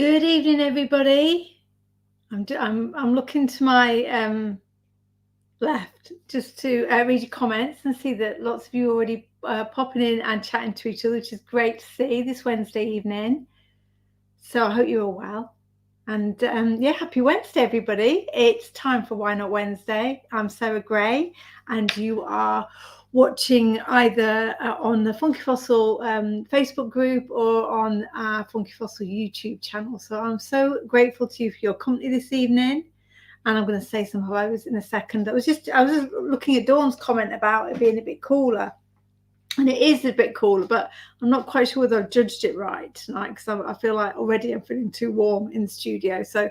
Good evening, everybody. I'm looking to my left just to read your comments and see that lots of you are already popping in and chatting to each other, which is great to see this Wednesday evening. So I hope you're all well. And yeah, happy Wednesday, everybody. It's time for Why Not Wednesday. I'm Sarah Gray, and you are watching either on the Funky Fossil Facebook group or on our Funky Fossil YouTube channel. So I'm so grateful to you for your company this evening. And I'm going to say some hellos in a second. I was just looking at Dawn's comment about it being a bit cooler. And it is a bit cooler, but I'm not quite sure whether I've judged it right tonight because I feel like already I'm feeling too warm in the studio. So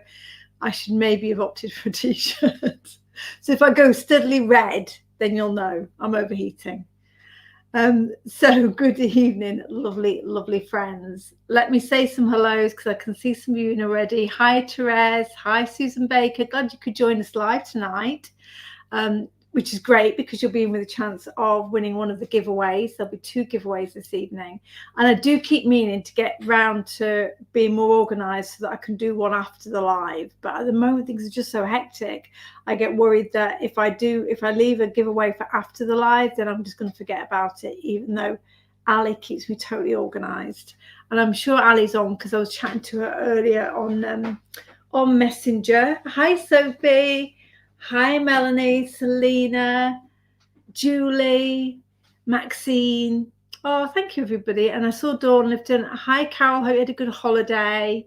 I should maybe have opted for a t-shirt. So if I go steadily red, then you'll know I'm overheating. So good evening, lovely friends. Let me say some hellos because I can see some of you in already. Hi, Therese. Hi, Susan Baker. Glad you could join us live tonight. Which is great because you'll be in with a chance of winning one of the giveaways. There'll be 2 giveaways this evening. And I do keep meaning to get round to being more organised so that I can do one after the live. But at the moment, things are just so hectic. I get worried that if I leave a giveaway for after the live, then I'm just going to forget about it, even though Ali keeps me totally organised. And I'm sure Ali's on because I was chatting to her earlier on Messenger. Hi, Sophie. Hi, Melanie, Selena, Julie, Maxine. Oh, thank you, everybody. And I saw Dawn Lifton. Hi, Carol. Hope you had a good holiday.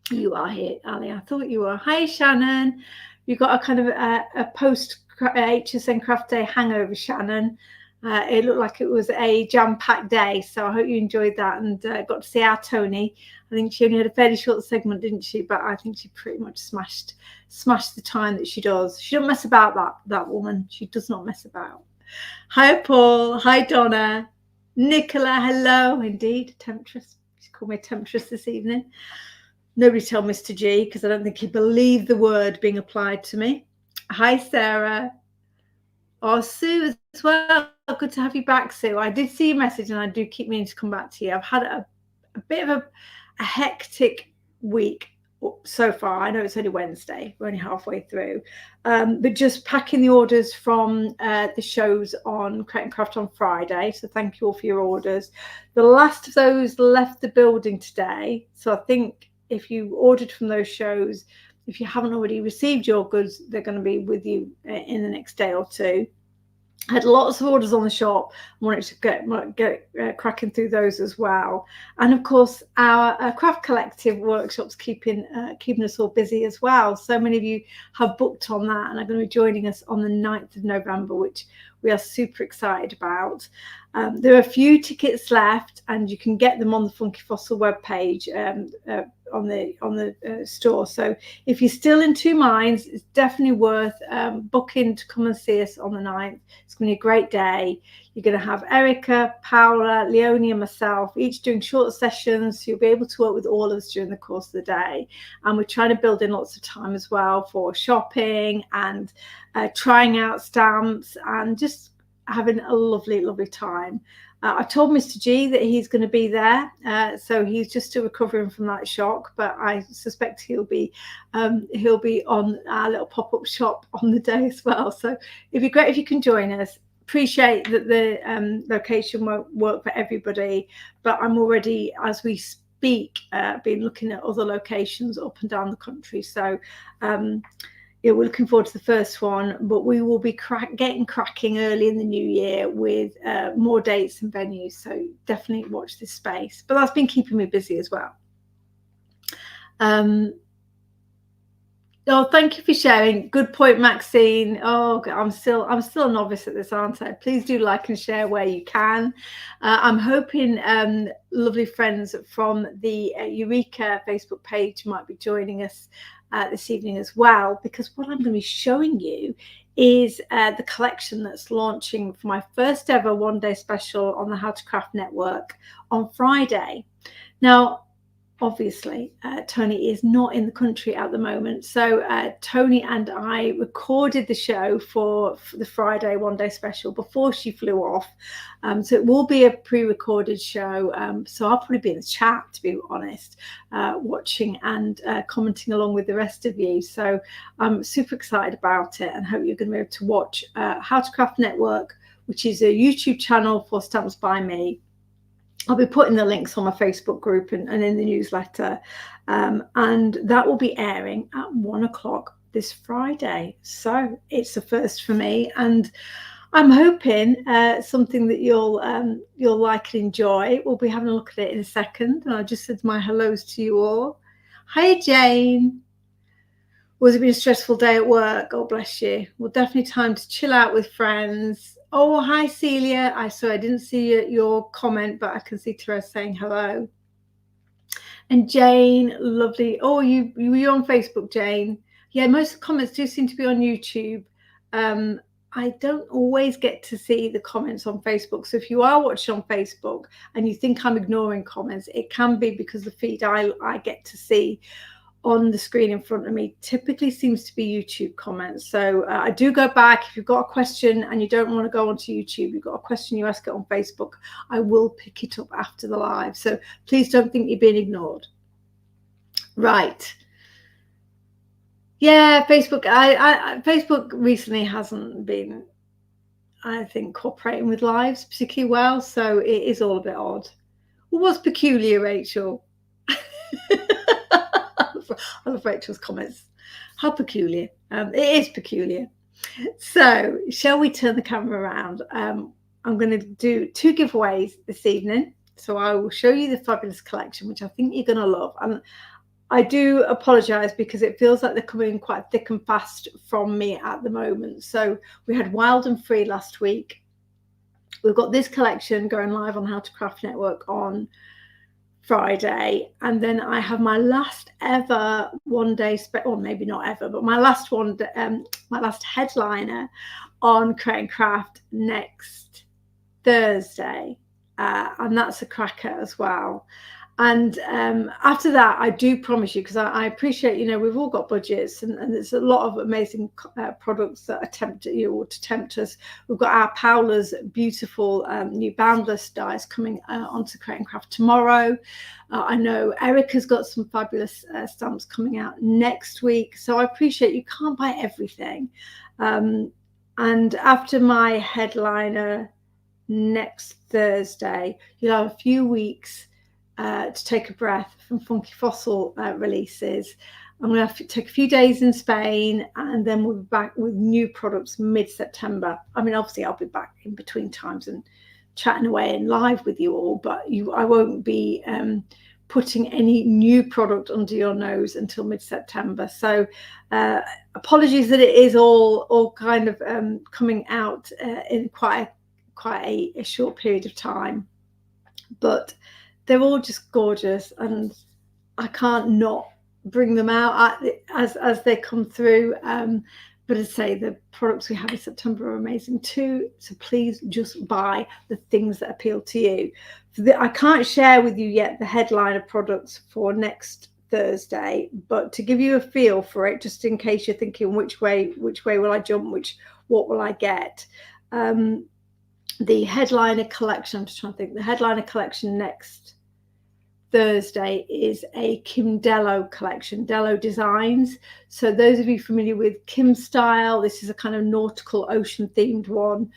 You are here, Ali. I thought you were. Hi, Shannon. You got a kind of a post HSN Craft Day hangover, Shannon. It looked like it was a jam-packed day, so I hope you enjoyed that and got to see our Tony. I think she only had a fairly short segment, didn't she? But I think she pretty much smashed the time that she does. She don't mess about, that woman. She does not mess about. Hi, Paul. Hi, Donna. Nicola, hello. Indeed, temptress. She called me a temptress this evening. Nobody tell Mr. G because I don't think he believed the word being applied to me. Hi, Sarah. Oh, Sue as well. Good to have you back, Sue. I did see your message and I do keep meaning to come back to you. I've had a bit of a hectic week so far. I know it's only Wednesday. We're only halfway through. But just packing the orders from the shows on Create and Craft on Friday. So thank you all for your orders. The last of those left the building today. So I think if you ordered from those shows, if you haven't already received your goods, they're going to be with you in the next day or two. I had lots of orders on the shop. I wanted to get cracking through those as well. And of course, our craft collective workshops keeping us all busy as well. So many of you have booked on that and are going to be joining us on the 9th of November, which we are super excited about. There are a few tickets left and you can get them on the Funky Fossil webpage on the store. So if you're still in 2 minds, it's definitely worth booking to come and see us on the 9th. It's going to be a great day. You're going to have Erica, Paola, Leonie and myself each doing short sessions. So you'll be able to work with all of us during the course of the day. And we're trying to build in lots of time as well for shopping and trying out stamps and just having a lovely time. I told Mr. G that he's going to be there, so he's just still recovering from that shock. But I suspect he'll be on our little pop-up shop on the day as well. So it'd be great if you can join us. Appreciate that the location won't work for everybody, but I'm already, as we speak, been looking at other locations up and down the country. So yeah, we're looking forward to the first one, but we will be getting cracking early in the new year with more dates and venues. So definitely watch this space. But that's been keeping me busy as well. Oh, thank you for sharing. Good point, Maxine. Oh, I'm still a novice at this, aren't I? Please do like and share where you can. I'm hoping lovely friends from the Eureka Facebook page might be joining us this evening as well, because what I'm going to be showing you is the collection that's launching for my first ever one-day special on the How to Craft Network on Friday. Now, obviously, Tony is not in the country at the moment. So Tony and I recorded the show for the Friday one day special before she flew off. So it will be a pre-recorded show. So I'll probably be in the chat, to be honest, watching and commenting along with the rest of you. So I'm super excited about it and hope you're going to be able to watch How to Craft Network, which is a YouTube channel for Stamps by Me. I'll be putting the links on my Facebook group and in the newsletter, and that will be airing at 1 o'clock this Friday. So it's a first for me, and I'm hoping something that you'll like and enjoy. We'll be having a look at it in a second, and I just said my hellos to you all. Hi, Jane. Was it been a stressful day at work? God bless you. Well, definitely time to chill out with friends. Oh, hi, Celia. I didn't see your comment, but I can see Therese saying hello. And Jane, lovely. Oh, you on Facebook, Jane? Yeah, most of the comments do seem to be on YouTube. I don't always get to see the comments on Facebook. So if you are watching on Facebook and you think I'm ignoring comments, it can be because the feed I get to see on the screen in front of me typically seems to be YouTube comments. So I do go back. If you've got a question and you don't want to go onto YouTube, you've got a question, you ask it on Facebook, I will pick it up after the live. So please don't think you're being ignored. Right. Yeah, Facebook. Facebook recently hasn't been, I think, cooperating with lives particularly well. So it is all a bit odd. Well, what's peculiar, Rachel? I love Rachel's comments. How peculiar. It is peculiar. So shall we turn the camera around? I'm going to do 2 giveaways this evening. So I will show you the fabulous collection, which I think you're going to love. And I do apologise because it feels like they're coming quite thick and fast from me at the moment. So we had Wild and Free last week. We've got this collection going live on How to Craft Network on Friday, and then I have my last ever one day, or maybe not ever, but my last one, my last headliner on Create and Craft next Thursday, and that's a cracker as well. And after that, I do promise you, because I appreciate, we've all got budgets, and there's a lot of amazing products that tempt us. We've got our Paola's beautiful new boundless dies coming onto Create and Craft tomorrow. I know Erica's got some fabulous stamps coming out next week. So I appreciate you can't buy everything. And after my headliner next Thursday, you'll have a few weeks to take a breath from Funky Fossil releases. I'm going to have to take a few days in Spain, and then we'll be back with new products mid-September. I mean, obviously, I'll be back in between times and chatting away and live with you all, but I won't be putting any new product under your nose until mid-September. So apologies that it is all kind of coming out in quite a short period of time, but they're all just gorgeous, and I can't not bring them out as they come through. But as I say, the products we have in September are amazing too. So please just buy the things that appeal to you. I can't share with you yet the headliner products for next Thursday, but to give you a feel for it, just in case you're thinking which way will I jump, what will I get? The headliner collection, I'm just trying to think, the headliner collection next Thursday is a Kim Dello collection, Dello Designs. So those of you familiar with Kim's style, this is a kind of nautical ocean themed one.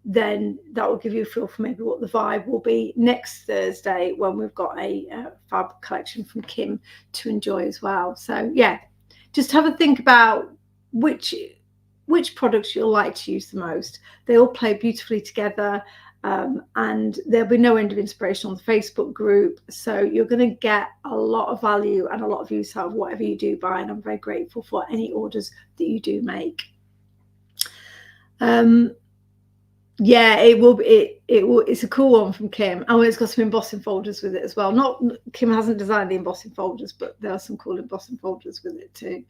Then that will give you a feel for maybe what the vibe will be next Thursday when we've got a fab collection from Kim to enjoy as well. So yeah, just have a think about which products you'll like to use the most. They all play beautifully together. And there'll be no end of inspiration on the Facebook group. So you're going to get a lot of value and a lot of use out of whatever you do buy. And I'm very grateful for any orders that you do make. Yeah, it will. It's a cool one from Kim. Oh, it's got some embossing folders with it as well. Not Kim hasn't designed the embossing folders, but there are some cool embossing folders with it too.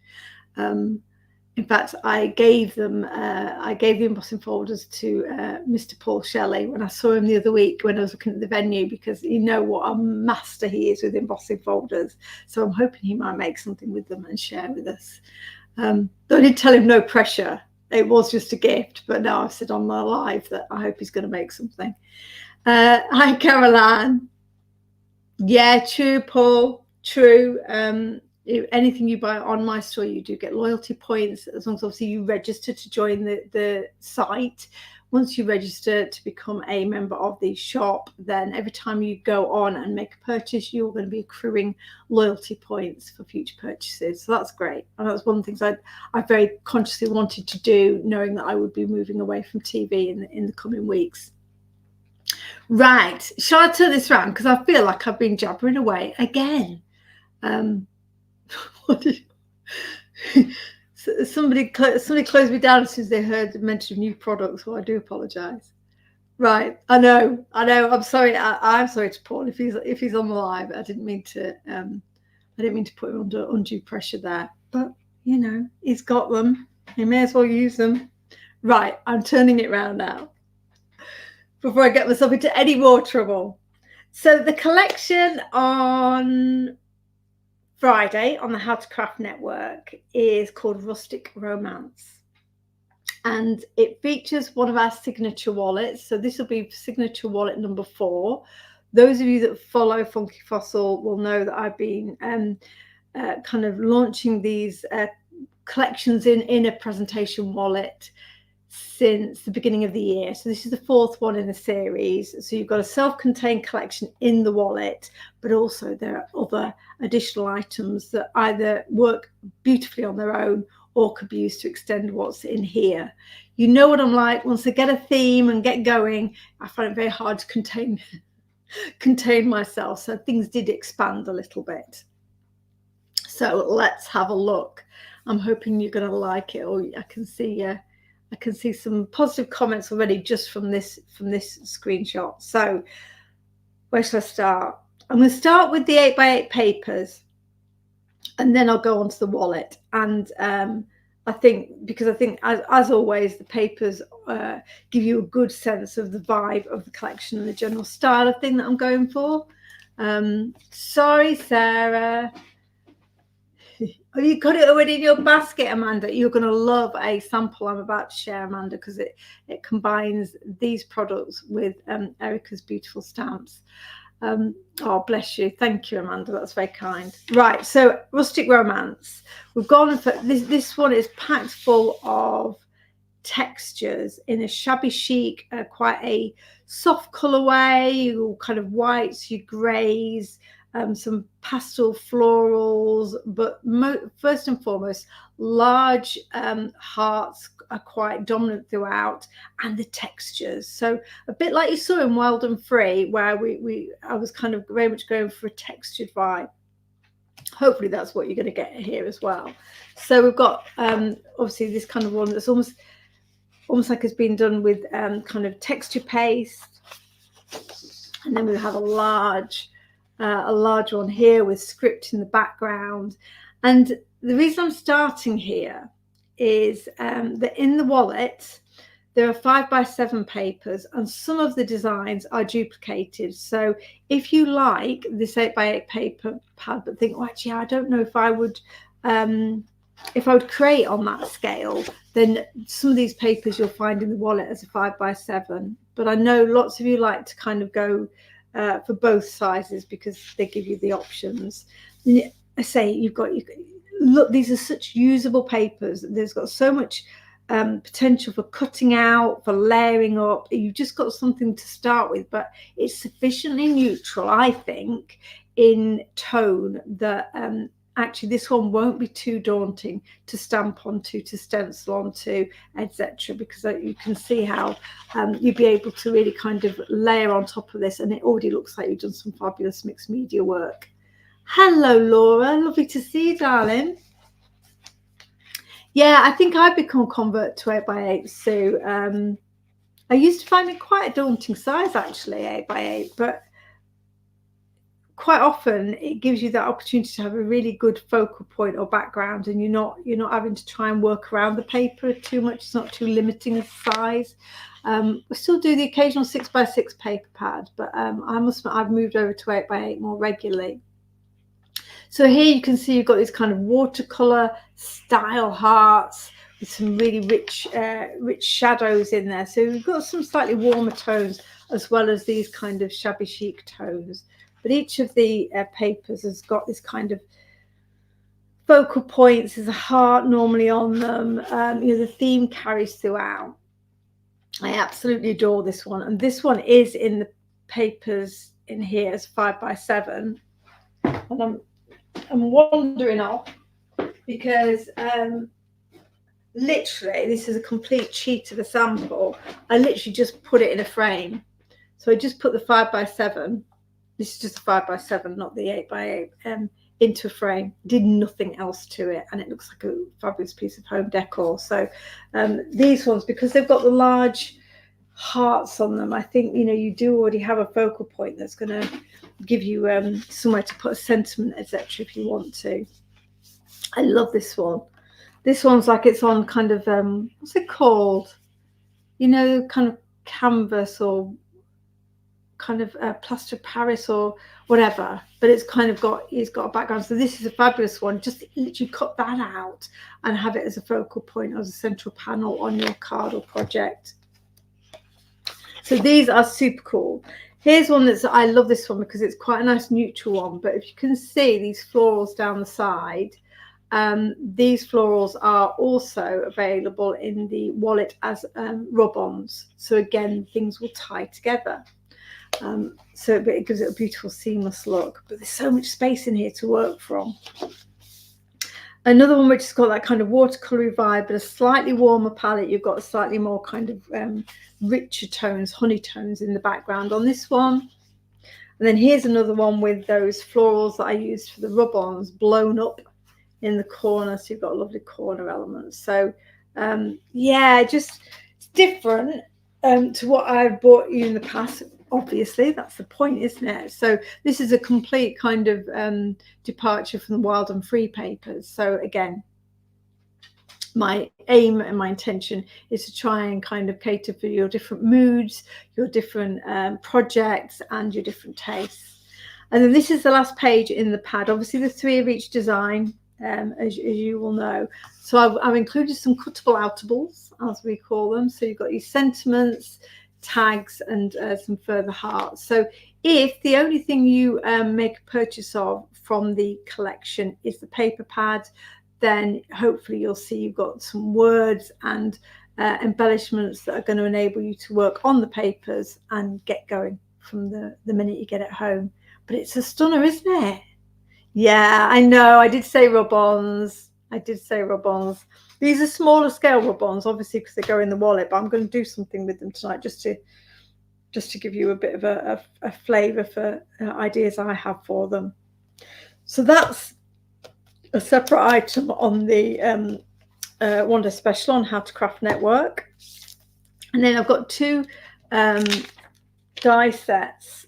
In fact, I gave the embossing folders to Mr. Paul Shelley when I saw him the other week when I was looking at the venue, because you know what a master he is with embossing folders. So I'm hoping he might make something with them and share with us. Though I did tell him no pressure. It was just a gift, but now I've said on my live that I hope he's going to make something. Hi, Caroline. Yeah, true, Paul. True. Anything you buy on my store, you do get loyalty points, as long as obviously you register to join the site. Once you register to become a member of the shop, then every time you go on and make a purchase, you're going to be accruing loyalty points for future purchases. So that's great. And that's one of the things I very consciously wanted to do, knowing that I would be moving away from TV in the coming weeks. Right, shall I turn this around, because I feel like I've been jabbering away again. Somebody closed me down as soon as they heard the mention of new products. Well, I do apologise. Right, I know. I'm sorry. I'm sorry to Paul if he's on the live. I didn't mean to put him under undue pressure there. But you know, he's got them. He may as well use them. Right, I'm turning it round now before I get myself into any more trouble. So the collection on Friday on the How to Craft Network is called Rustic Romance, and it features one of our signature wallets. So this will be signature wallet number 4. Those of you that follow Funky Fossil will know that I've been kind of launching these collections in a presentation wallet since the beginning of the year. So this is the 4th one in the series. So you've got a self-contained collection in the wallet, but also there are other additional items that either work beautifully on their own or could be used to extend what's in here. You know what I'm like. Once I get a theme and get going, I find it very hard to contain myself. So things did expand a little bit. So let's have a look. I'm hoping you're going to like it. Or I can see some positive comments already just from this screenshot. So where shall I start? I'm going to start with the 8x8 papers, and then I'll go on to the wallet. And I think as always, the papers give you a good sense of the vibe of the collection and the general style of thing that I'm going for. Sorry, Sarah. Have you got it already in your basket, Amanda? You're going to love a sample I'm about to share, Amanda, because it combines these products with Erica's beautiful stamps. Oh, bless you. Thank you, Amanda. That's very kind. Right, so Rustic Romance. We've gone for this one is packed full of textures in a shabby chic, quite a soft colorway, kind of whites, your greys, some pastel florals, but first and foremost, large hearts are quite dominant throughout, and the textures. So a bit like you saw in Wild and Free, where I was kind of very much going for a textured vibe. Hopefully that's what you're going to get here as well. So we've got obviously this kind of one that's almost like it's been done with kind of texture paste, and then we have a large one here with script in the background. And the reason I'm starting here is that in the wallet there are 5x7 papers, and some of the designs are duplicated. So if you like this 8x8 paper pad but think, oh, actually I don't know if I would create on that scale, then some of these papers you'll find in the wallet as a 5x7. But I know lots of you like to kind of go for both sizes because they give you the options. And I say look, these are such usable papers. There's got so much potential for cutting out, for layering up. You've just got something to start with, but it's sufficiently neutral, I think, in tone that actually this one won't be too daunting to stamp onto, to stencil onto, etc., because you can see how you'd be able to really kind of layer on top of this, and it already looks like you've done some fabulous mixed media work. Hello, Laura. Lovely to see you, darling. Yeah, I think I've become a convert to 8x8, Sue. I used to find it quite a daunting size, actually, 8x8, but quite often it gives you that opportunity to have a really good focal point or background, and you're not having to try and work around the paper too much. It's not too limiting a size. We still do the occasional 6x6 paper pad, but I've moved over to 8x8 more regularly. So here you can see you've got these kind of watercolor style hearts with some really rich shadows in there. So we've got some slightly warmer tones as well as these kind of shabby chic tones. But each of the papers has got this kind of focal points. There's a heart normally on them. The theme carries throughout. I absolutely adore this one, and this one is in the papers in here as 5x7, and I'm wandering off because literally this is a complete cheat of a sample. I literally just put it in a frame. So I just put the 5x7, this is just a 5x7, not the 8x8, into a frame, did nothing else to it, and it looks like a fabulous piece of home decor. So these ones, because they've got the large hearts on them, I think you do already have a focal point that's going to give you somewhere to put a sentiment, etc., if you want to. I love this one. This one's like it's on kind of what's it called, kind of canvas or kind of plaster of Paris or whatever, but it's got a background. So this is a fabulous one. Just literally cut that out and have it as a focal point, as a central panel on your card or project. So these are super cool. Here's one I love this one because it's quite a nice neutral one, but if you can see these florals down the side, these florals are also available in the wallet as rub-ons. So again, things will tie together. So it gives it a beautiful seamless look, but there's so much space in here to work from. Another one which has got that kind of watercolour vibe, but a slightly warmer palette. You've got a slightly more kind of richer tones, honey tones in the background on this one. And then here's another one with those florals that I used for the rub-ons blown up in the corner. So you've got a lovely corner element. So yeah, just it's different to what I've bought you in the past. Obviously, that's the point, isn't it? So this is a complete kind of departure from the Wild and Free papers. So again, my aim and my intention is to try and kind of cater for your different moods, your different projects, and your different tastes. And then this is the last page in the pad. Obviously, the 3 of each design, as you will know. So I've included some cuttable outables, as we call them. So you've got your sentiments, tags, and some further hearts. So if the only thing you make a purchase of from the collection is the paper pad, then hopefully you'll see you've got some words and embellishments that are going to enable you to work on the papers and get going from the minute you get it home. But it's a stunner, isn't it? Yeah, I know. I did say rub-ons. These are smaller scale rub-ons, obviously, because they go in the wallet, but I'm going to do something with them tonight just to give you a bit of a flavour for ideas I have for them. So that's a separate item on the Wonder Special on How to Craft Network. And then I've got 2 die sets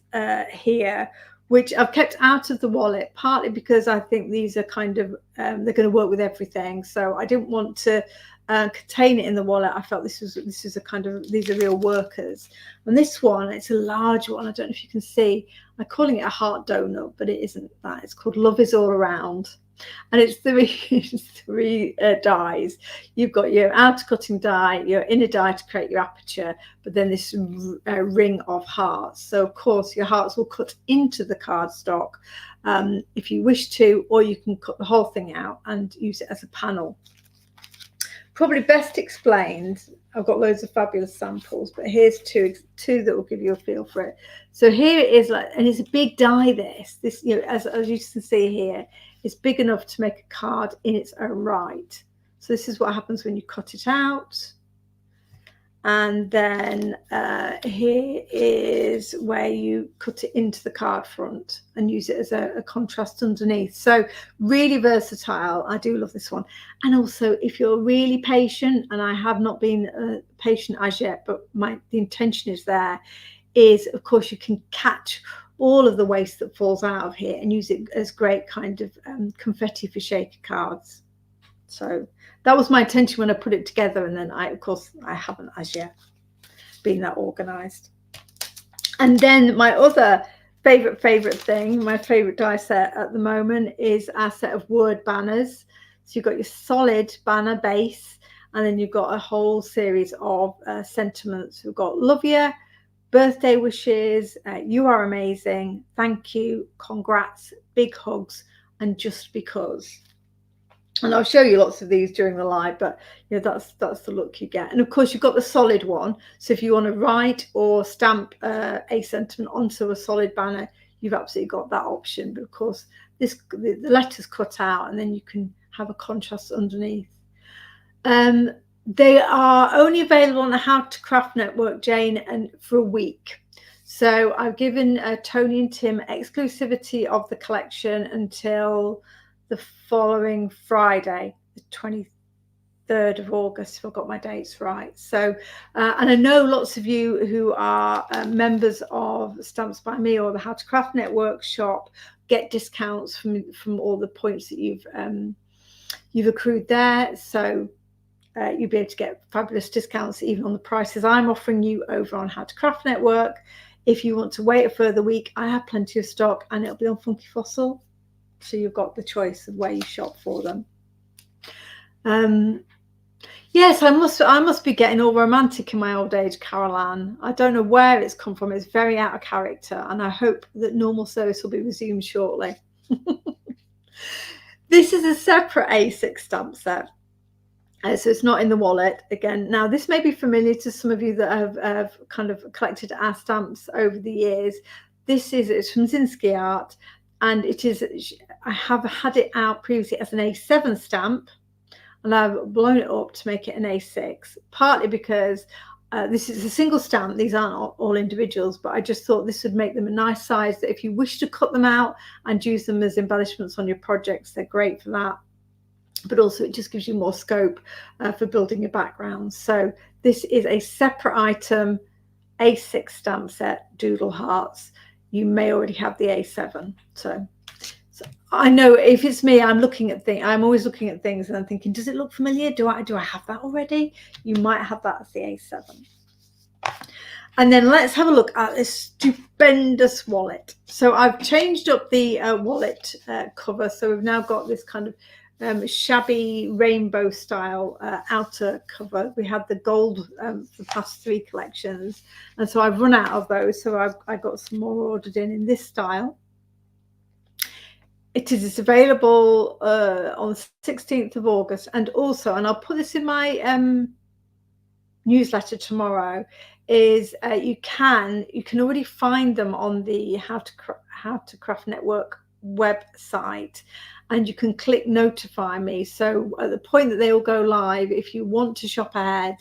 here, which I've kept out of the wallet, partly because I think these are kind of, they're going to work with everything. So I didn't want to contain it in the wallet. I felt this is a kind of, these are real workers. And this one, it's a large one. I don't know if you can see. I'm calling it a heart donut, but it isn't that. It's called Love Is All Around. And it's 3 dies. You've got your outer cutting die, your inner die to create your aperture, but then this ring of hearts. So of course your hearts will cut into the cardstock if you wish to, or you can cut the whole thing out and use it as a panel. Probably best explained, I've got loads of fabulous samples, but here's two that will give you a feel for it. So here it is, like, and it's a big die. This as you can see here, it's big enough to make a card in its own right. So this is what happens when you cut it out. And then here is where you cut it into the card front and use it as a contrast underneath. So really versatile. I do love this one. And also, if you're really patient, and I have not been patient as yet, but the intention is there. is, of course, you can catch all of the waste that falls out of here and use it as great kind of confetti for shaker cards. So that was my intention when I put it together, and then of course I haven't as yet been that organized. And then my other favorite thing, my favorite die set at the moment, is our set of word banners. So you've got your solid banner base, and then you've got a whole series of sentiments. We've got love you, birthday wishes, you are amazing, thank you, congrats, big hugs, and just because. And I'll show you lots of these during the live, but you know, that's the look you get. And of course, you've got the solid one. So if you want to write or stamp a sentiment onto a solid banner, you've absolutely got that option. But of course, the letter's cut out, and then you can have a contrast underneath. They are only available on the How to Craft Network, Jane, and for a week. So I've given Tony and Tim exclusivity of the collection until the following Friday, the 23rd of August, if I've got my dates right. So, and I know lots of you who are members of Stamps by Me or the How to Craft Network shop get discounts from all the points that you've accrued there. So you'll be able to get fabulous discounts even on the prices I'm offering you over on How to Craft Network. If you want to wait a further week, I have plenty of stock, and it'll be on Funky Fossil. So you've got the choice of where you shop for them. Yes, I must be getting all romantic in my old age, Carol Ann. I don't know where it's come from. It's very out of character, and I hope that normal service will be resumed shortly. This is a separate A6 stamp set. So it's not in the wallet again. Now, this may be familiar to some of you that have kind of collected our stamps over the years. It's from Zinsky Art, and it is, I have had it out previously as an A7 stamp, and I've blown it up to make it an A6, partly because this is a single stamp. These aren't all individuals, but I just thought this would make them a nice size that if you wish to cut them out and use them as embellishments on your projects, they're great for that. But also it just gives you more scope for building your background. So this is a separate item, A6 stamp set, Doodle Hearts. You may already have the A7. So I know if it's me, I'm looking at things. I'm always looking at things and I'm thinking, does it look familiar? Do I have that already? You might have that as the A7. And then let's have a look at this stupendous wallet. So I've changed up the wallet cover. So we've now got this kind of shabby rainbow style outer cover. We had the gold for the past 3 collections, and so I've run out of those, so I got some more ordered in this style. It's available on the 16th of August, and also, and I'll put this in my newsletter tomorrow, is you can already find them on the How to Craft Network website, and you can click notify me. So at the point that they all go live, if you want to shop ahead,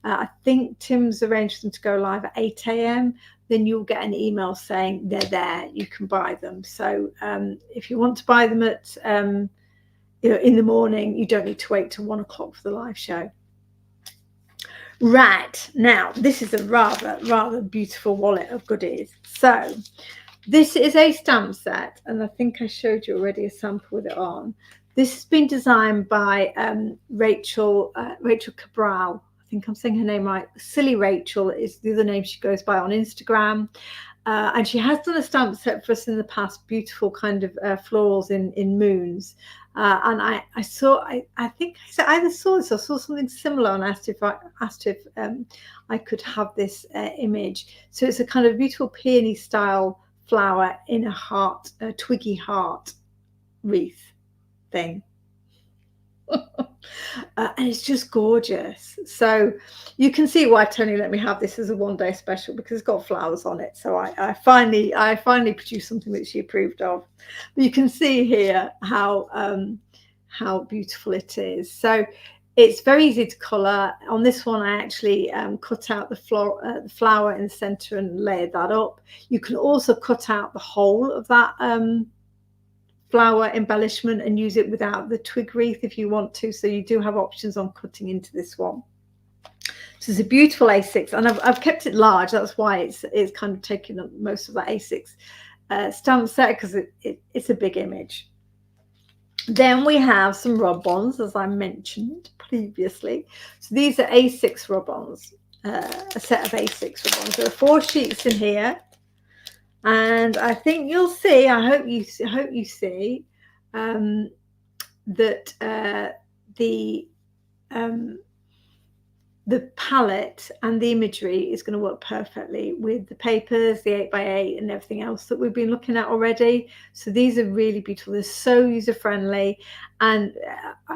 I think Tim's arranged them to go live at 8 a.m. then you'll get an email saying they're there, you can buy them. So if you want to buy them at in the morning, you don't need to wait till 1 o'clock for the live show. Right, now this is a rather beautiful wallet of goodies. So this is a stamp set, and I think I showed you already a sample with it on. This has been designed by Rachel Cabral. I think I'm saying her name right. Silly Rachel is the other name she goes by on Instagram. And she has done a stamp set for us in the past, beautiful kind of florals in moons. And I think I either saw this or saw something similar, and asked if I could have this image. So it's a kind of beautiful peony style flower in a heart, a twiggy heart wreath thing. And it's just gorgeous. So you can see why Tony let me have this as a one-day special, because it's got flowers on it. So I finally produced something that she approved of. But you can see here how beautiful it is. So it's very easy to colour. On this one, I actually cut out the flower in the centre and layered that up. You can also cut out the whole of that flower embellishment and use it without the twig wreath if you want to. So you do have options on cutting into this one. So it's a beautiful A6, and I've kept it large. That's why it's kind of taking up most of that A6 stamp set, because it's a big image. Then we have some rub-ons, as I mentioned previously. So these are A6 rub-ons, a set of A6 rub-ons. There are 4 sheets in here, and I think you'll see. I hope you see that the palette and the imagery is going to work perfectly with the papers, the 8x8 and everything else that we've been looking at already. So these are really beautiful. They're so user-friendly, and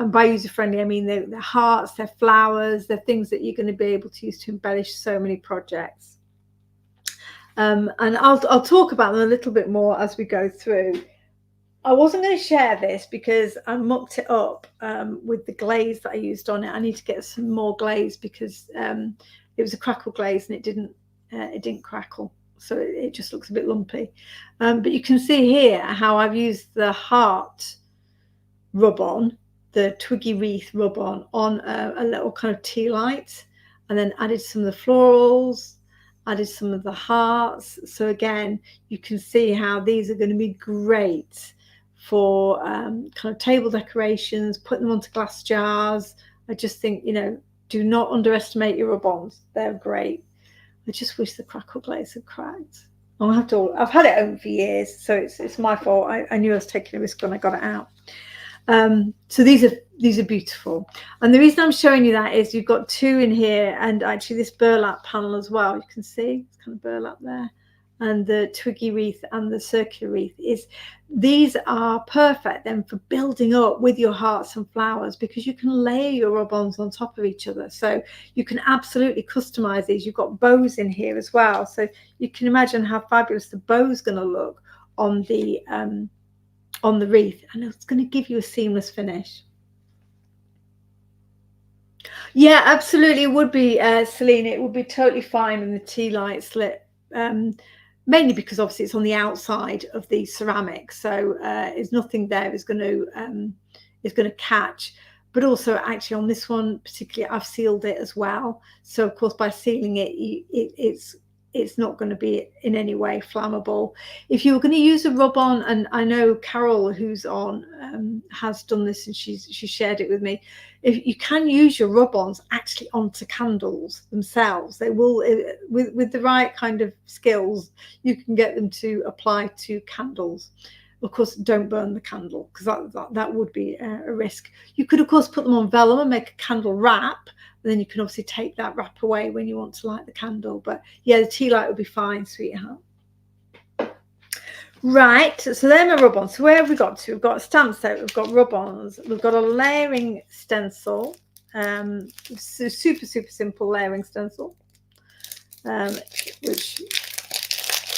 by user-friendly I mean they're hearts, they're flowers, they're things that you're going to be able to use to embellish so many projects. And I'll talk about them a little bit more as we go through. I wasn't going to share this because I mucked it up with the glaze that I used on it. I need to get some more glaze because it was a crackle glaze and it didn't crackle, so it just looks a bit lumpy. But you can see here how I've used the heart rub-on, the twiggy wreath rub-on, on a little kind of tea light, and then added some of the florals, added some of the hearts. So again, you can see how these are going to be great for kind of table decorations, putting them onto glass jars. I just think, you know, do not underestimate your rub-ons. They're great. I just wish the crackle glaze had cracked. I've had it open for years, so it's my fault. I knew I was taking a risk when I got it out. So these are beautiful, and the reason I'm showing you that is you've got 2 in here, and actually this burlap panel as well. You can see it's kind of burlap there, and the twiggy wreath and the circular wreath. These are perfect then for building up with your hearts and flowers, because you can layer your rub-ons on top of each other, so you can absolutely customize these. You've got bows in here as well, so you can imagine how fabulous the bow's going to look on the wreath, and it's going to give you a seamless finish. Yeah, absolutely, it would be, Celine. It would be totally fine in the tea light slit, mainly because obviously it's on the outside of the ceramic, so there's nothing there is going to catch. But also, actually, on this one particularly, I've sealed it as well. So of course, by sealing it, it's not going to be in any way flammable. If you were going to use a rub-on, and I know Carol, who's on, has done this, and she shared it with me. If you can use your rub-ons actually onto candles themselves, they will, with the right kind of skills, you can get them to apply to candles. Of course, don't burn the candle, because that would be a risk. You could, of course, put them on vellum and make a candle wrap. And then you can obviously take that wrap away when you want to light the candle. But yeah, the tea light would be fine, sweetheart. Right, so they're my rub-ons. So where have we got to? We've got a stamp set, we've got rub-ons, we've got a layering stencil, super simple layering stencil, which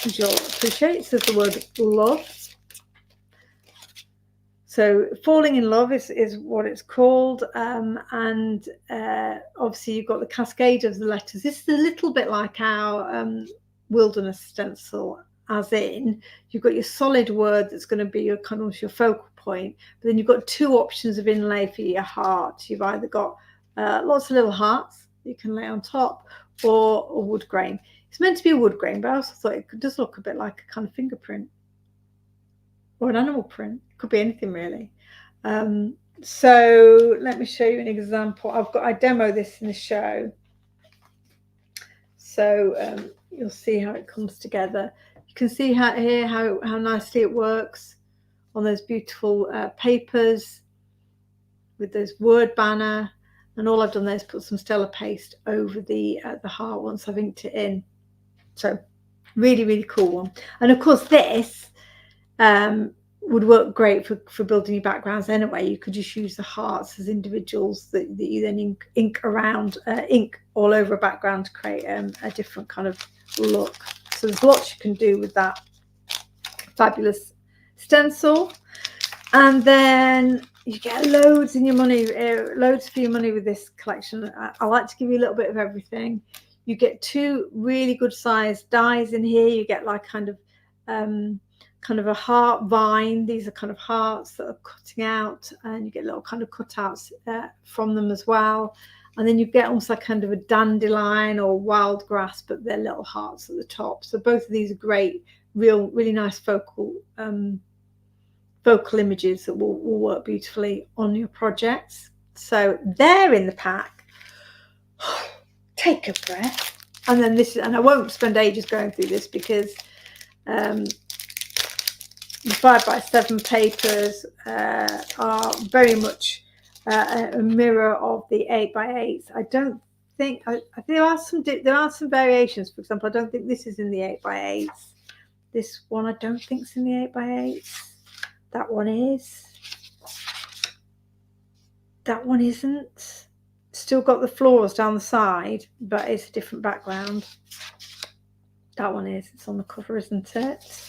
you'll appreciate. It says the word love. So falling in love is what it's called, and obviously you've got the cascade of the letters. This is a little bit like our wilderness stencil, as in you've got your solid word that's going to be your kind of your focal point, but then you've got 2 options of inlay for your heart. You've either got lots of little hearts that you can lay on top, or a wood grain. It's meant to be a wood grain, but I also thought it does look a bit like a kind of fingerprint or an animal print. It could be anything really. So let me show you an example. I demo this in the show, so you'll see how it comes together. You can see how nicely it works on those beautiful papers with those word banner, and all I've done there is put some Stella paste over the heart once I've inked it in. So really cool one. And of course this would work great for building your backgrounds anyway. You could just use the hearts as individuals that you then ink around, ink all over a background to create a different kind of look. So there's lots you can do with that fabulous stencil. And then you get loads in your money, loads for your money with this collection. I like to give you a little bit of everything. You get 2 really good sized dies in here. You get like kind of a heart vine. These are kind of hearts that are cutting out, and you get little kind of cutouts from them as well. and then you get almost like kind of a dandelion or wild grass, but they're little hearts at the top. So both of these are great, really nice focal images that will work beautifully on your projects. So they're in the pack. Take a breath. And then this is, and I won't spend ages going through this because the 5x7 papers are very much a mirror of the 8x8s. I don't think there are some variations. For example, I don't think this is in the 8x8s. This one I don't think is in the 8x8s. That one is. That one isn't. Still got the florals down the side, but it's a different background. That one is. It's on the cover, isn't it?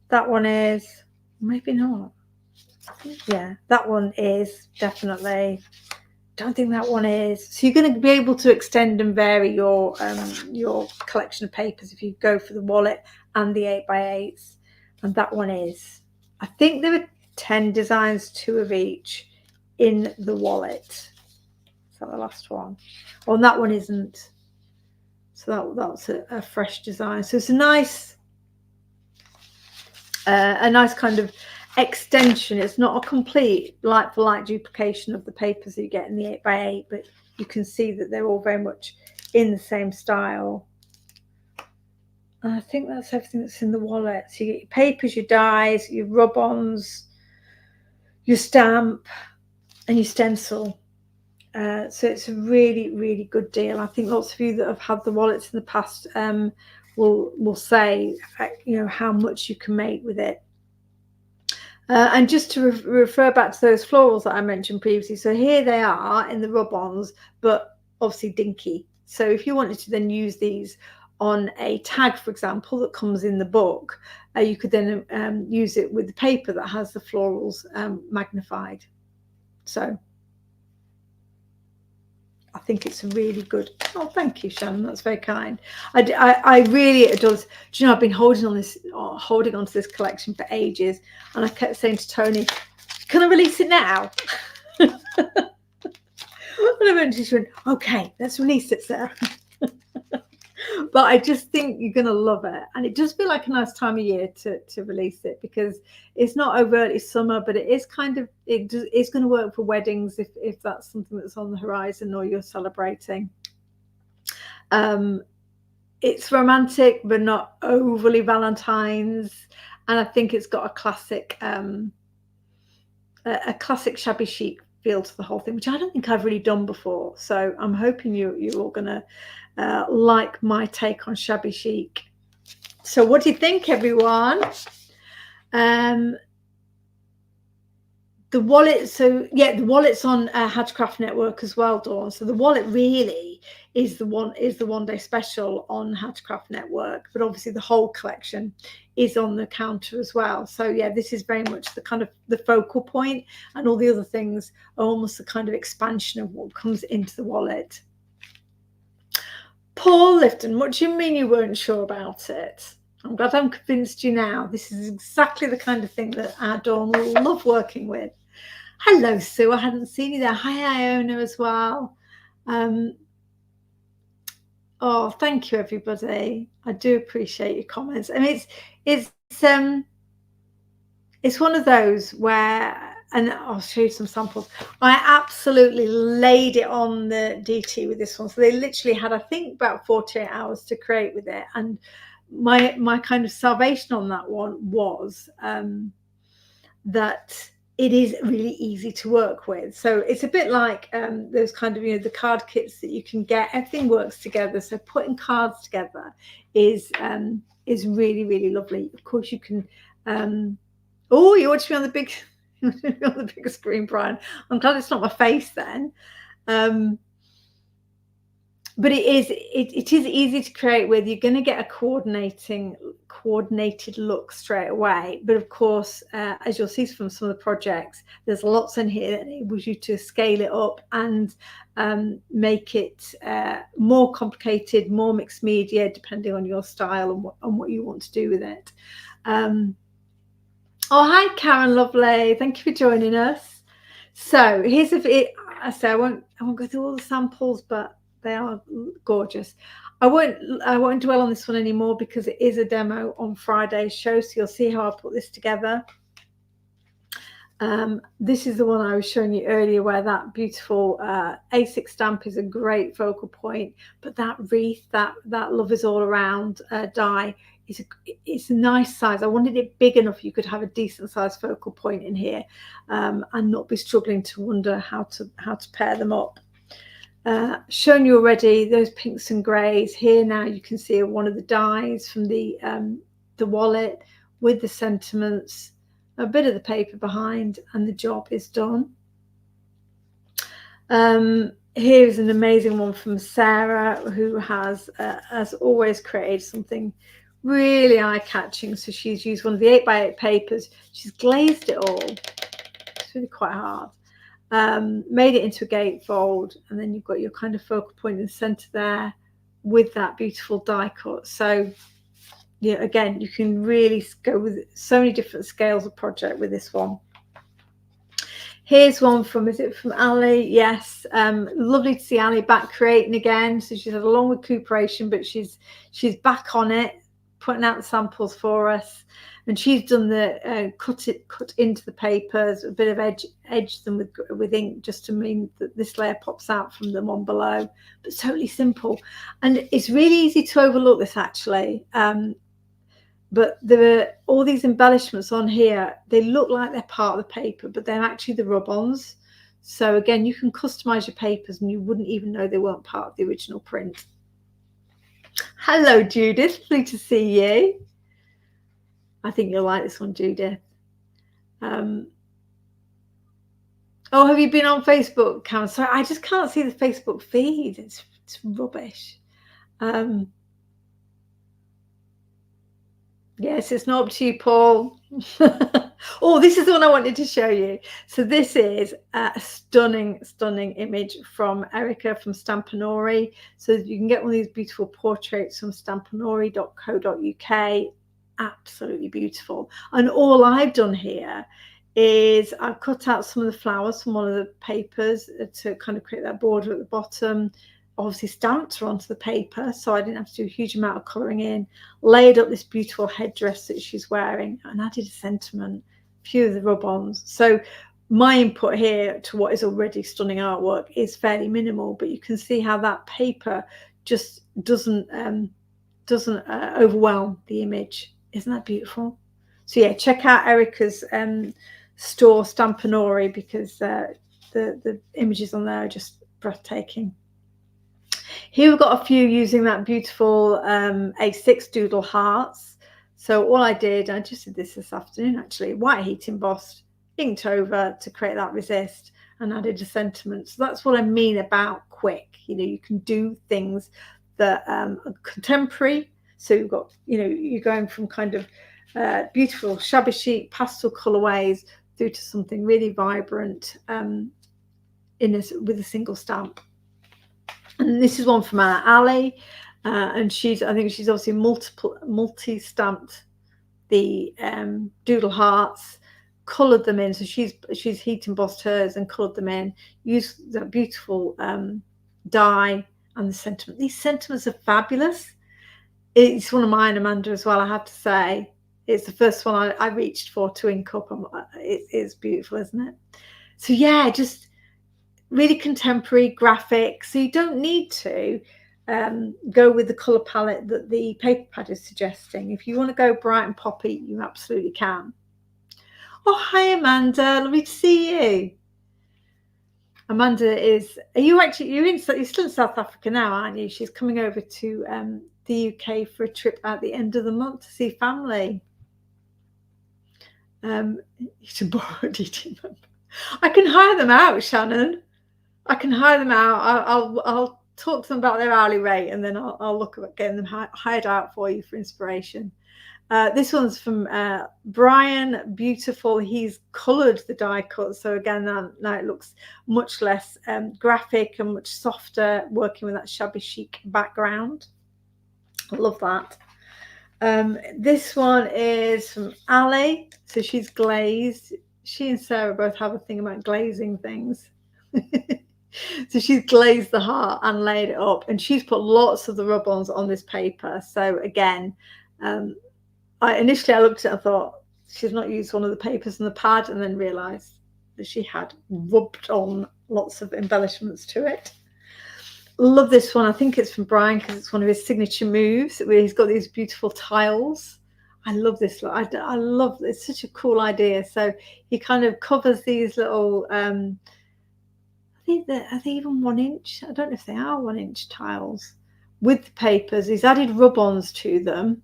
That one is. Maybe not. Yeah, that one is definitely. Don't think that one is. So you're going to be able to extend and vary your collection of papers if you go for the wallet and the 8x8s. And that one is. I think there are 10 designs, 2 of each in the wallet. Is that the last one? Oh, and that one isn't. So that's a fresh design. So it's a nice kind of extension. It's not a complete like for like duplication of the papers that you get in the 8x8, but you can see that they're all very much in the same style. And I think that's everything that's in the wallet. So you get your papers, your dies, your rub-ons, your stamp, and your stencil. So it's a really good deal. I think lots of you that have had the wallets in the past will say, you know, how much you can make with it. And just to refer back to those florals that I mentioned previously, so here they are in the rub-ons, but obviously dinky. So if you wanted to then use these on a tag, for example, that comes in the book, you could then use it with the paper that has the florals magnified. So I think it's a really good. Oh, thank you, Shannon. That's very kind. I really adore this. Do you know, I've been holding on to this collection for ages, and I kept saying to Tony, "Can I release it now?" And eventually she went, "Okay, let's release it, Sarah." But I just think you're going to love it, and it does feel like a nice time of year to release it, because it's not overtly summer, but it is kind of, it's going to work for weddings if that's something that's on the horizon or you're celebrating. It's romantic but not overly Valentine's, and I think it's got a classic shabby chic feel to the whole thing, which I don't think I've really done before. So I'm hoping you're all gonna like my take on shabby chic. So what do you think, everyone? The wallet, so yeah, the wallet's on Hatchcraft Network as well, Dawn. So the wallet really is the one day special on Hatchcraft Network, but obviously the whole collection is on the counter as well. So yeah, this is very much the kind of the focal point, and all the other things are almost the kind of expansion of what comes into the wallet. Paul Lifton, what do you mean you weren't sure about it? I'm glad I'm convinced you now. This is exactly the kind of thing that our Dawn will love working with. Hello, Sue. I hadn't seen you there. Hi, Iona, as well. Oh, thank you, everybody. I do appreciate your comments. I mean, it's one of those where, and I'll show you some samples. I absolutely laid it on the DT with this one. So they literally had, I think, about 48 hours to create with it. And my kind of salvation on that one was that it is really easy to work with. So it's a bit like those kind of, you know, the card kits that you can get. Everything works together. So putting cards together is really lovely. Of course, you can. Oh, you watch me on the big on the big screen, Brian. I'm glad it's not my face then. But it is easy to create with. You're going to get a coordinated look straight away. But of course, as you'll see from some of the projects, there's lots in here that enables you to scale it up and make it more complicated, more mixed media, depending on your style and what you want to do with it. Oh, hi, Karen Lovely. Thank you for joining us. So here's I say I won't go through all the samples, but they are gorgeous. I won't dwell on this one anymore because it is a demo on Friday's show, so you'll see how I put this together. This is the one I was showing you earlier, where that beautiful A6 stamp is a great focal point, but that wreath, that love is all around die, it's a nice size. I wanted it big enough you could have a decent sized focal point in here, and not be struggling to wonder how to pair them up. Shown you already those pinks and greys. Here now you can see one of the dies from the wallet with the sentiments, a bit of the paper behind, and the job is done. Here's an amazing one from Sarah, who has always created something really eye-catching. So she's used one of the 8x8 papers, she's glazed it all, it's really quite hard, made it into a gatefold, and then you've got your kind of focal point in the center there with that beautiful die cut. So yeah, again, you can really go with so many different scales of project with this one. Here's one from, is it from Ali? Yes. Lovely to see Ali back creating again. So she's had a long recuperation, but she's back on it, putting out the samples for us. And she's done the cut into the papers, a bit of edge them with ink, just to mean that this layer pops out from the one below. But totally simple, and it's really easy to overlook this actually. But there are all these embellishments on here. They look like they're part of the paper, but they're actually the rub-ons. So again, you can customize your papers and you wouldn't even know they weren't part of the original print. Hello, Judith. Lovely to see you. I think you'll like this one, Judith. Oh, have you been on Facebook, Cam? Sorry, I just can't see the Facebook feed. It's rubbish. Yes, it's not up to you, Paul. Oh, this is the one I wanted to show you. So this is a stunning image from Erica from Stampanori. So you can get one of these beautiful portraits from stampanori.co.uk. Absolutely beautiful. And all I've done here is I've cut out some of the flowers from one of the papers to kind of create that border at the bottom. Obviously stamped her onto the paper, so I didn't have to do a huge amount of colouring in. Laid up this beautiful headdress that she's wearing and added a sentiment, a few of the rub-ons. So my input here to what is already stunning artwork is fairly minimal, but you can see how that paper just doesn't overwhelm the image. Isn't that beautiful? So yeah, check out Erica's store, Stampanori, because the images on there are just breathtaking. Here we've got a few using that beautiful A6 doodle hearts. So all I just did this afternoon actually, white heat embossed, inked over to create that resist, and added a sentiment. So that's what I mean about quick. You know, you can do things that are contemporary. So you've got, you know, you're going from kind of beautiful shabby chic pastel colorways through to something really vibrant with a single stamp. And this is one from Ali, and I think she's obviously multi-stamped the doodle hearts, coloured them in. So she's heat embossed hers and coloured them in. Used that beautiful dye and the sentiment. These sentiments are fabulous. It's one of mine, Amanda, as well, I have to say. It's the first one I reached for to ink up. It is beautiful, isn't it? So yeah, just really contemporary graphic. So you don't need to go with the colour palette that the paper pad is suggesting. If you want to go bright and poppy, you absolutely can. Oh, hi, Amanda. Lovely to see you. Amanda you're still in South Africa now, aren't you? She's coming over to the UK for a trip at the end of the month to see family. It's a borrowed DT member. I can hire them out, Shannon. I can hire them out. I'll talk to them about their hourly rate, and then I'll look at getting them hired out for you for inspiration. This one's from Brian. Beautiful. He's coloured the die cut, so again now it looks much less graphic and much softer, working with that shabby chic background. I love that. This one is from Ali. So she's glazed. She and Sarah both have a thing about glazing things. So she's glazed the heart and laid it up, and she's put lots of the rub-ons on this paper. So again, I looked at it and thought she's not used one of the papers in the pad, and then realised that she had rubbed on lots of embellishments to it. Love this one. I think it's from Brian because it's one of his signature moves where he's got these beautiful tiles. I love this. I love it's such a cool idea. So he kind of covers these little are they even 1 inch? I don't know if they are 1 inch tiles with the papers. He's added rub-ons to them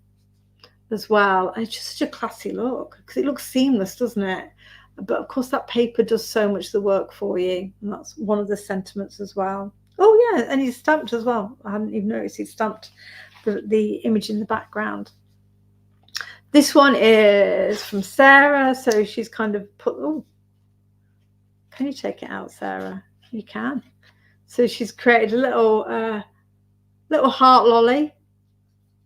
as well. And it's just such a classy look because it looks seamless, doesn't it? But of course that paper does so much of the work for you, and that's one of the sentiments as well. Oh yeah, and he's stamped as well. I hadn't even noticed he's stamped the image in the background. This one is from Sarah, so she's kind of put, oh, can you take it out, Sarah? You can. So she's created a little heart lolly,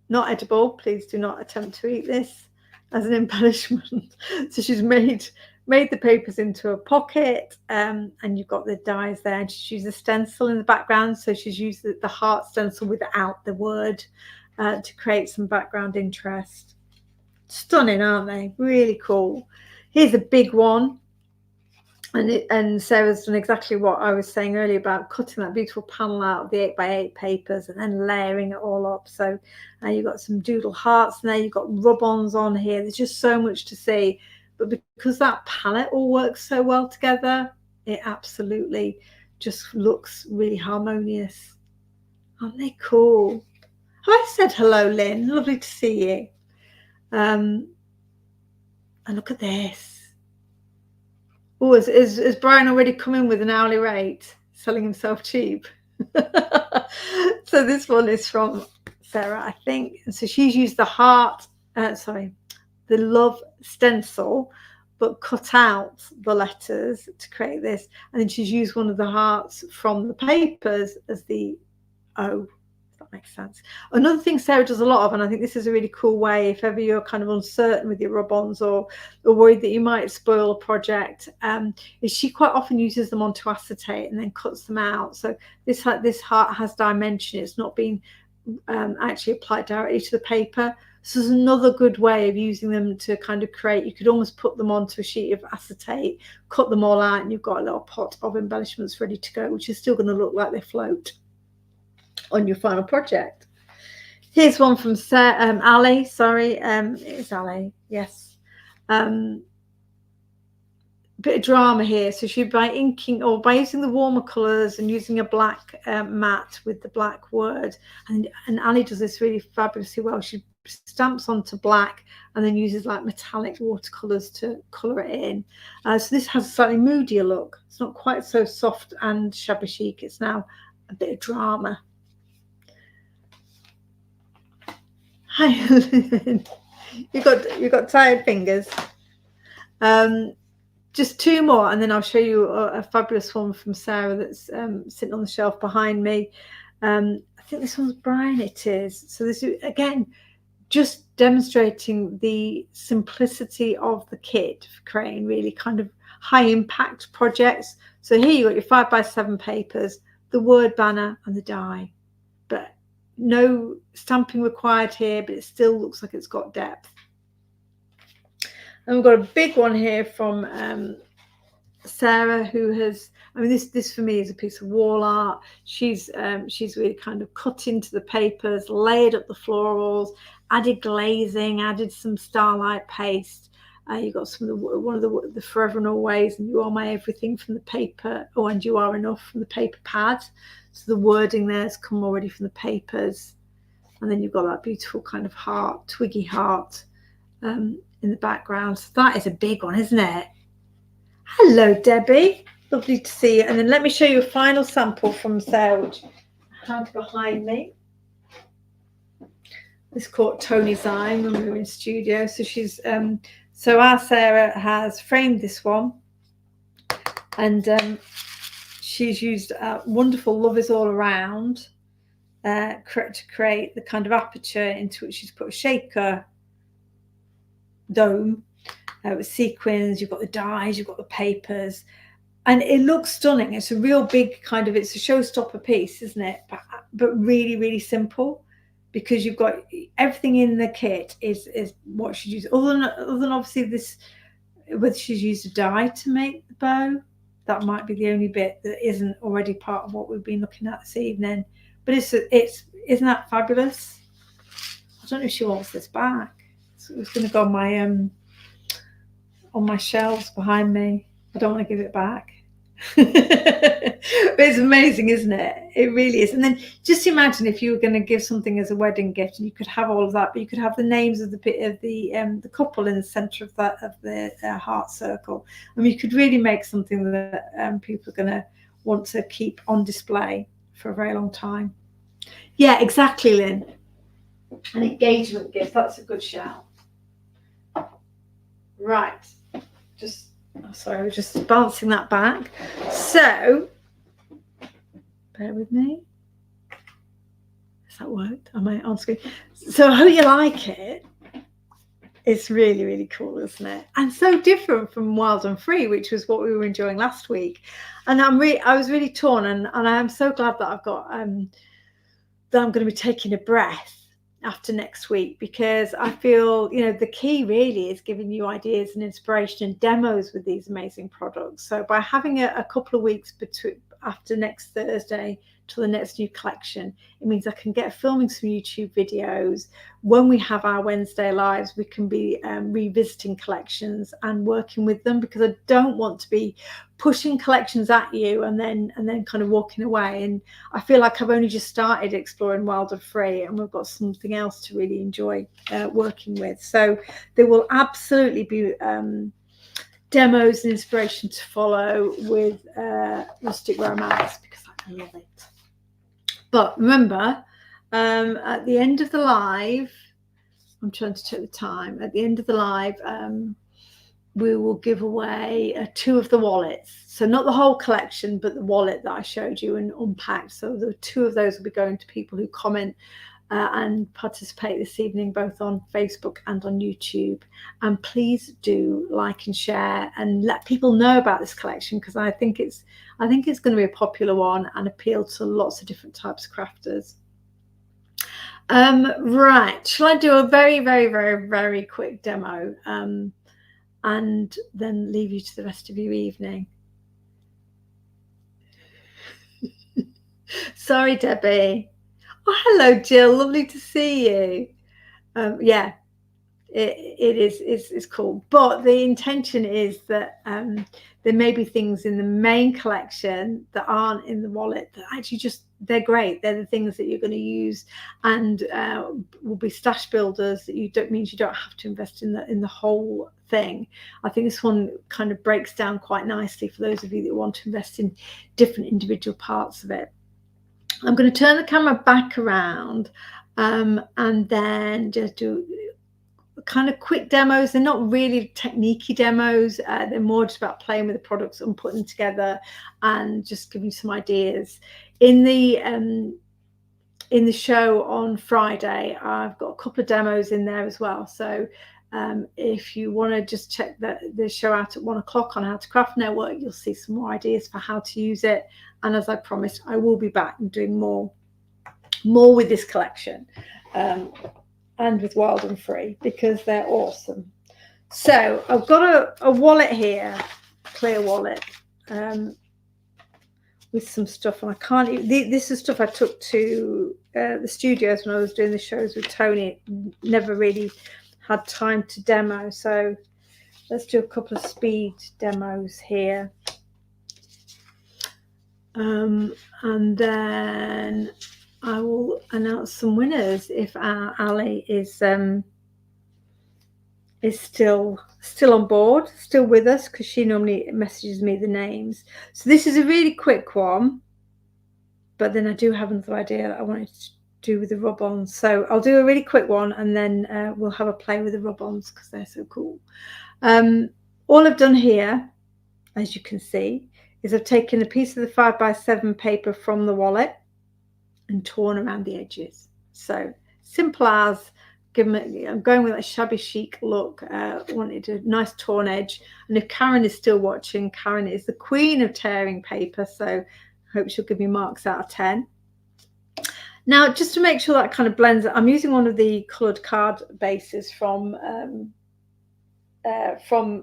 not edible. Please do not attempt to eat this as an embellishment. So she's made the papers into a pocket, and you've got the dies there, and she's used a stencil in the background, so she's used the heart stencil without the word to create some background interest. Stunning, aren't they? Really cool. Here's a big one, and Sarah's done exactly what I was saying earlier about cutting that beautiful panel out of the 8x8 papers and then layering it all up. So you've got some doodle hearts in there, you've got rub-ons on here. There's just so much to see. But because that palette all works so well together, it absolutely just looks really harmonious. Aren't they cool? I said hello, Lynn. Lovely to see you. And look at this. Oh, is Brian already come in with an hourly rate, selling himself cheap? So this one is from Sarah, I think. And so she's used the heart, the love stencil, but cut out the letters to create this, and then she's used one of the hearts from the papers as the O, if that makes sense. Another thing Sarah does a lot of, and I think this is a really cool way if ever you're kind of uncertain with your rub-ons or worried that you might spoil a project, is she quite often uses them onto acetate and then cuts them out. So this heart has dimension. It's not been actually applied directly to the paper. So there's another good way of using them to kind of create. You could almost put them onto a sheet of acetate, cut them all out, and you've got a little pot of embellishments ready to go, which is still going to look like they float on your final project. Here's one from Ali. Sorry, it's Ali. Yes. Bit of drama here. So she, by inking or by using the warmer colours and using a black mat with the black word, and Ali does this really fabulously well. She stamps onto black and then uses like metallic watercolors to color it in. So this has a slightly moodier look. It's not quite so soft and shabby chic. It's now a bit of drama. Hi, you got tired fingers. Just two more, and then I'll show you a fabulous one from Sarah that's sitting on the shelf behind me. I think this one's Brian. It is. So this is again just demonstrating the simplicity of the kit for creating really kind of high impact projects. So here you got your 5x7 papers, the word banner, and the die, but no stamping required here, but it still looks like it's got depth. And we've got a big one here from Sarah, who has, I mean, this for me is a piece of wall art. She's really kind of cut into the papers, layered up the florals, added glazing, added some starlight paste. You've got some of one of the Forever and Always, and You Are My Everything from the paper, oh, and You Are Enough from the paper pad. So the wording there has come already from the papers. And then you've got that beautiful kind of heart, twiggy heart in the background. So that is a big one, isn't it? Hello, Debbie. Lovely to see you. And then let me show you a final sample from Sarah, which I had behind me. This caught Tony's eye when we were in studio. So she's so our Sarah has framed this one, and she's used wonderful Love Is All Around to create the kind of aperture into which she's put a shaker dome with sequins. You've got the dies, you've got the papers, and it looks stunning. It's a real big kind of, it's a showstopper piece, isn't it? But really, really simple, because you've got everything in the kit is what she's used. Other than obviously this, whether she's used a die to make the bow, that might be the only bit that isn't already part of what we've been looking at this evening. But isn't that fabulous? I don't know if she wants this back. So it's going to go on my shelves behind me. I don't want to give it back. But it's amazing, isn't it? It really is. And then just imagine if you were going to give something as a wedding gift, and you could have all of that, but you could have the names of the couple in the centre of the heart circle. I mean, you could really make something that people are going to want to keep on display for a very long time. Yeah, exactly, Lynn. An engagement gift. That's a good shout. Right. Sorry, I was just bouncing that back. So, bear with me. Has that worked? Am I on screen? So I hope you like it. It's really, really cool, isn't it? And so different from Wild and Free, which was what we were enjoying last week. And I was really torn, and I am so glad that I've got that I'm going to be taking a breath after next week, because I feel, the key really is giving you ideas and inspiration and demos with these amazing products. So by having a couple of weeks after next Thursday to the next new collection, it means I can get filming some YouTube videos. When we have our Wednesday lives, we can be revisiting collections and working with them, because I don't want to be pushing collections at you and then kind of walking away. And I feel like I've only just started exploring Wild and Free, and we've got something else to really enjoy working with. So there will absolutely be demos and inspiration to follow with Rustic Romance, because I love it. But remember, at the end of the live, I'm trying to check the time. At the end of the live, we will give away 2 of the wallets. So not the whole collection, but the wallet that I showed you and unpacked. So the 2 of those will be going to people who comment and participate this evening, both on Facebook and on YouTube. And please do like and share and let people know about this collection, because I think it's going to be a popular one and appeal to lots of different types of crafters. Right, shall I do a very, very, very, very quick demo and then leave you to the rest of your evening? Sorry, Debbie. Oh, hello, Jill. Lovely to see you. Yeah, it's cool. But the intention is that there may be things in the main collection that aren't in the wallet that actually they're great. They're the things that you're going to use, and will be stash builders that means you don't have to invest in the whole thing. I think this one kind of breaks down quite nicely for those of you that want to invest in different individual parts of it. I'm going to turn the camera back around and then just do kind of quick demos. They're not really techniquey demos. They're more just about playing with the products and putting them together and just giving you some ideas. In the show on Friday, I've got a couple of demos in there as well. So if you want to just check the show out at 1 o'clock on How to Craft Network, you'll see some more ideas for how to use it. And as I promised, I will be back and doing more with this collection and with Wild and Free, because they're awesome. So I've got a wallet here, clear wallet, with some stuff, and I can't. This is stuff I took to the studios when I was doing the shows with Tony. Never really had time to demo, so let's do a couple of speed demos here. And then I will announce some winners if Ali is still on board, still with us, because she normally messages me the names. So this is a really quick one, but then I do have another idea that I wanted to do with the rub-ons. So I'll do a really quick one, and then we'll have a play with the rub-ons because they're so cool. All I've done here, as you can see, is I've taken a piece of the 5x7 paper from the wallet and torn around the edges. So simple as, I'm going with a shabby chic look. Wanted a nice torn edge. And if Karen is still watching, Karen is the queen of tearing paper, so I hope she'll give me marks out of 10. Now, just to make sure that kind of blends, I'm using one of the coloured card bases from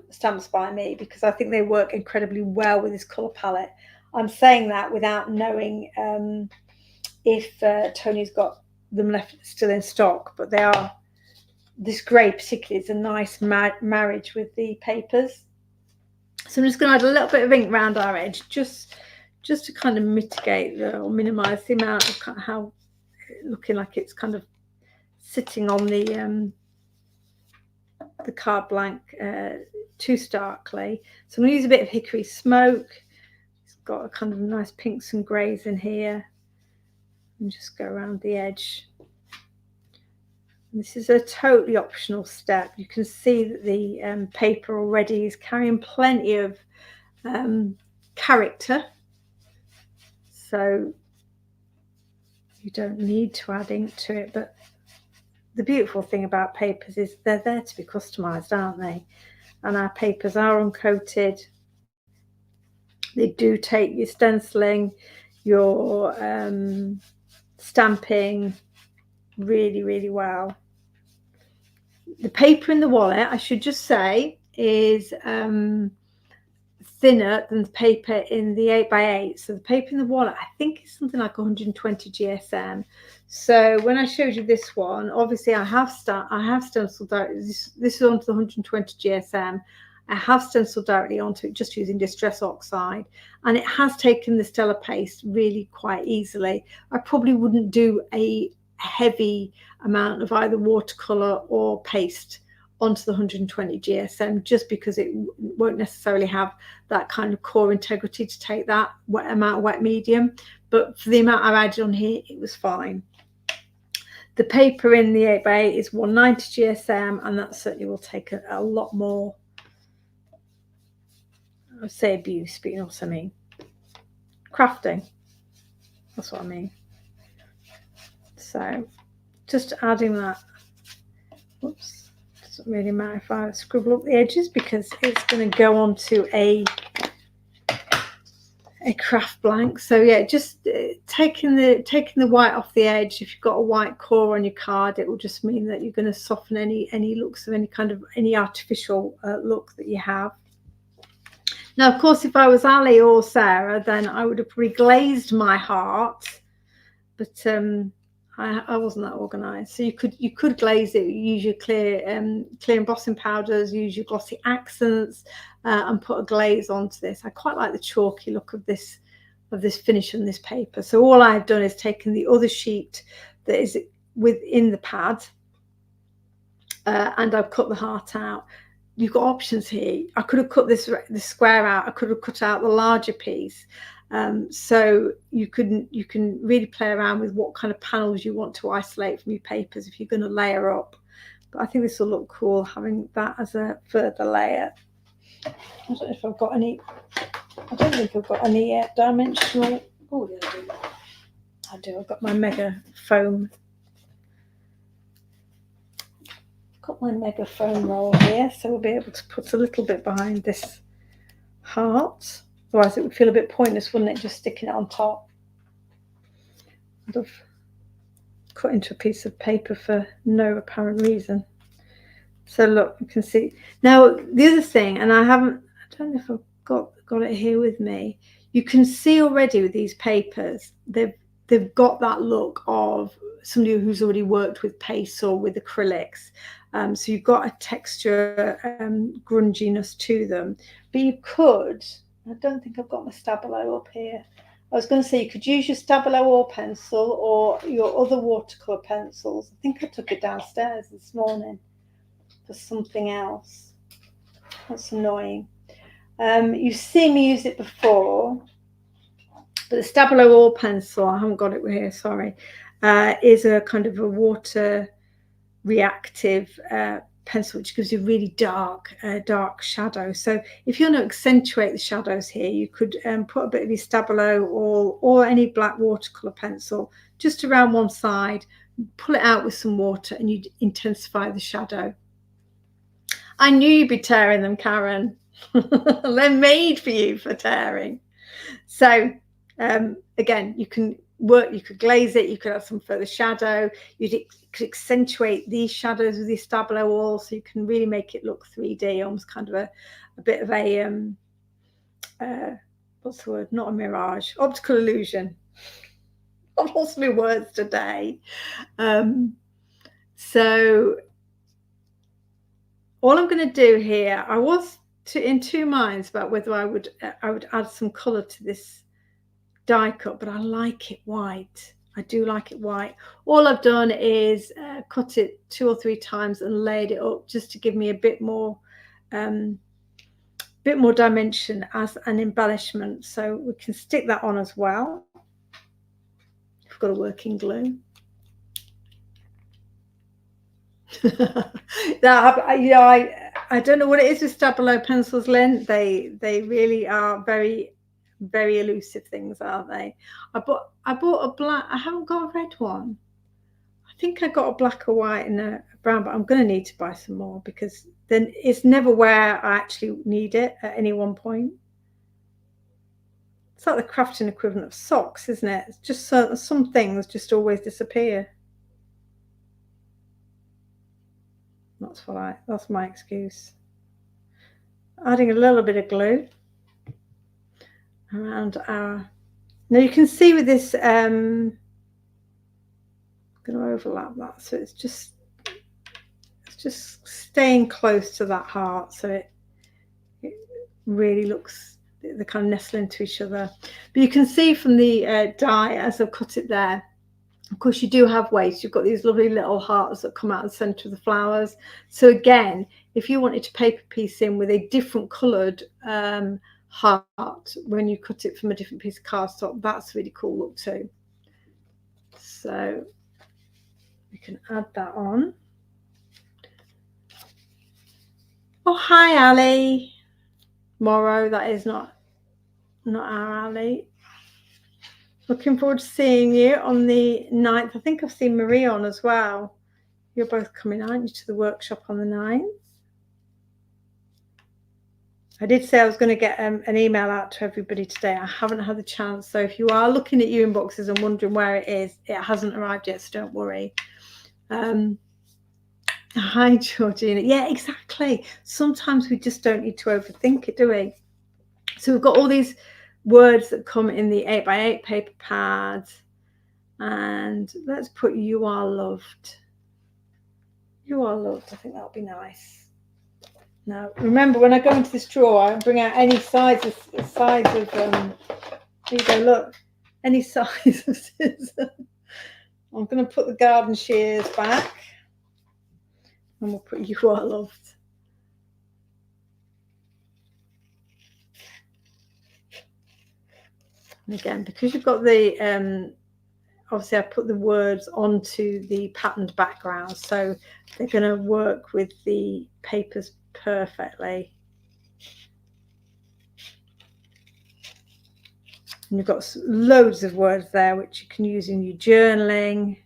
Stamps by Me, because I think they work incredibly well with this colour palette. I'm saying that without knowing if Tony's got them left still in stock, but they are. This grey particularly is a nice marriage with the papers. So I'm just going to add a little bit of ink around our edge, just to kind of mitigate or minimise the amount of kind of how looking like it's kind of sitting on the card blank too starkly. So I'm going to use a bit of Hickory Smoke. It's got a kind of nice pinks and greys in here, and just go around the edge. This is a totally optional step. You can see that the paper already is carrying plenty of character, so you don't need to add ink to it. But the beautiful thing about papers is they're there to be customized, aren't they? And our papers are uncoated. They do take your stenciling, your stamping really, really well. The paper in the wallet, I should just say, is thinner than the paper in the 8x8. So the paper in the wallet, I think, is something like 120 GSM. So when I showed you this one, obviously I have stenciled directly. This is onto the 120 GSM. I have stenciled directly onto it just using Distress Oxide, and it has taken the Stella paste really quite easily. I probably wouldn't do a heavy amount of either watercolor or paste onto the 120 GSM, just because it won't necessarily have that kind of core integrity to take that wet amount of wet medium. But for the amount I added on here, it was fine. The paper in the 8x8 is 190 GSM, and that certainly will take a lot more, I would say abuse, but you know what I mean. Crafting, that's what I mean. So just adding that, whoops, doesn't really matter if I scribble up the edges, because it's going to go onto a craft blank. So yeah, just taking the white off the edge. If you've got a white core on your card, it will just mean that you're going to soften any looks of any artificial look that you have. Now, of course, if I was Ali or Sarah, then I would have reglazed my heart, but I wasn't that organised. So you could glaze it. Use your clear embossing powders. Use your glossy accents, and put a glaze onto this. I quite like the chalky look of this finish on this paper. So all I've done is taken the other sheet that is within the pad, and I've cut the heart out. You've got options here. I could have cut this square out. I could have cut out the larger piece. So you can really play around with what kind of panels you want to isolate from your papers if you're going to layer up. But I think this will look cool having that as a further layer. I don't know if I've got any. I don't think I've got any dimensional. Oh yeah, I do. I've got my mega foam. Got my mega foam roll here, so we'll be able to put a little bit behind this heart. Otherwise it would feel a bit pointless, wouldn't it, just sticking it on top. I'd have cut into a piece of paper for no apparent reason. So look, you can see. Now the other thing, and I don't know if I've got it here with me, you can see already with these papers, they've got that look of somebody who's already worked with paste or with acrylics. So you've got a texture grunginess to them. But you could, I don't think I've got my Stabilo up here. I was going to say you could use your Stabilo or pencil or your other watercolour pencils. I think I took it downstairs this morning for something else. That's annoying. You've seen me use it before, but the Stabilo or pencil, I haven't got it here, sorry, is a kind of a water reactive pencil, which gives you really dark shadow. So if you want to accentuate the shadows here, you could put a bit of your Stabilo or any black watercolor pencil just around one side, pull it out with some water and you intensify the shadow. I knew you'd be tearing them, Karen. They're made for you for tearing. So again, you can work, you could glaze it, you could add some further shadow, you could accentuate these shadows with the Stabilo wall, so you can really make it look 3D, almost kind of a bit of a what's the word, not a mirage, optical illusion. I've lost my words today. So all I'm going to do here, I was in two minds about whether I would add some colour to this die cut, but I like it white. I do like it white. All I've done is cut it 2 or 3 times and laid it up just to give me a bit more dimension as an embellishment. So we can stick that on as well. I've got a working glue. I don't know what it is with Stabilo pencils, Lynn. They really are very, very elusive things, aren't they? I bought a black. I haven't got a red one. I think I got a black, or white, and a brown, but I'm going to need to buy some more because then it's never where I actually need it at any one point. It's like the crafting equivalent of socks, isn't it? It's just some things just always disappear. That's my excuse. Adding a little bit of glue around our. Now you can see with this, I'm going to overlap that, so it's just staying close to that heart, so it really looks, they kind of nestle into each other. But you can see from the die as I've cut it there. Of course, you do have waste. You've got these lovely little hearts that come out of the centre of the flowers. So again, if you wanted to paper piece in with a different coloured heart when you cut it from a different piece of cardstock, that's a really cool look too. So we can add that on. Oh, hi, Ali. Morrow, that is not our Ali. Looking forward to seeing you on the 9th. I think I've seen Marie on as well. You're both coming, aren't you, to the workshop on the 9th? I did say I was going to get an email out to everybody today. I haven't had the chance. So if you are looking at your inboxes and wondering where it is, it hasn't arrived yet, so don't worry. Hi, Georgina. Yeah, exactly. Sometimes we just don't need to overthink it, do we? So we've got all these words that come in the 8x8 paper pads, and let's put "you are loved." You are loved. I think that'll be nice. Now remember, when I go into this drawer, I bring out any size of here you go, look, any size of scissors. I'm going to put the garden shears back and we'll put "you are loved." And again, because you've got the obviously I put the words onto the patterned background, so they're going to work with the papers perfectly. And you've got loads of words there which you can use in your journaling.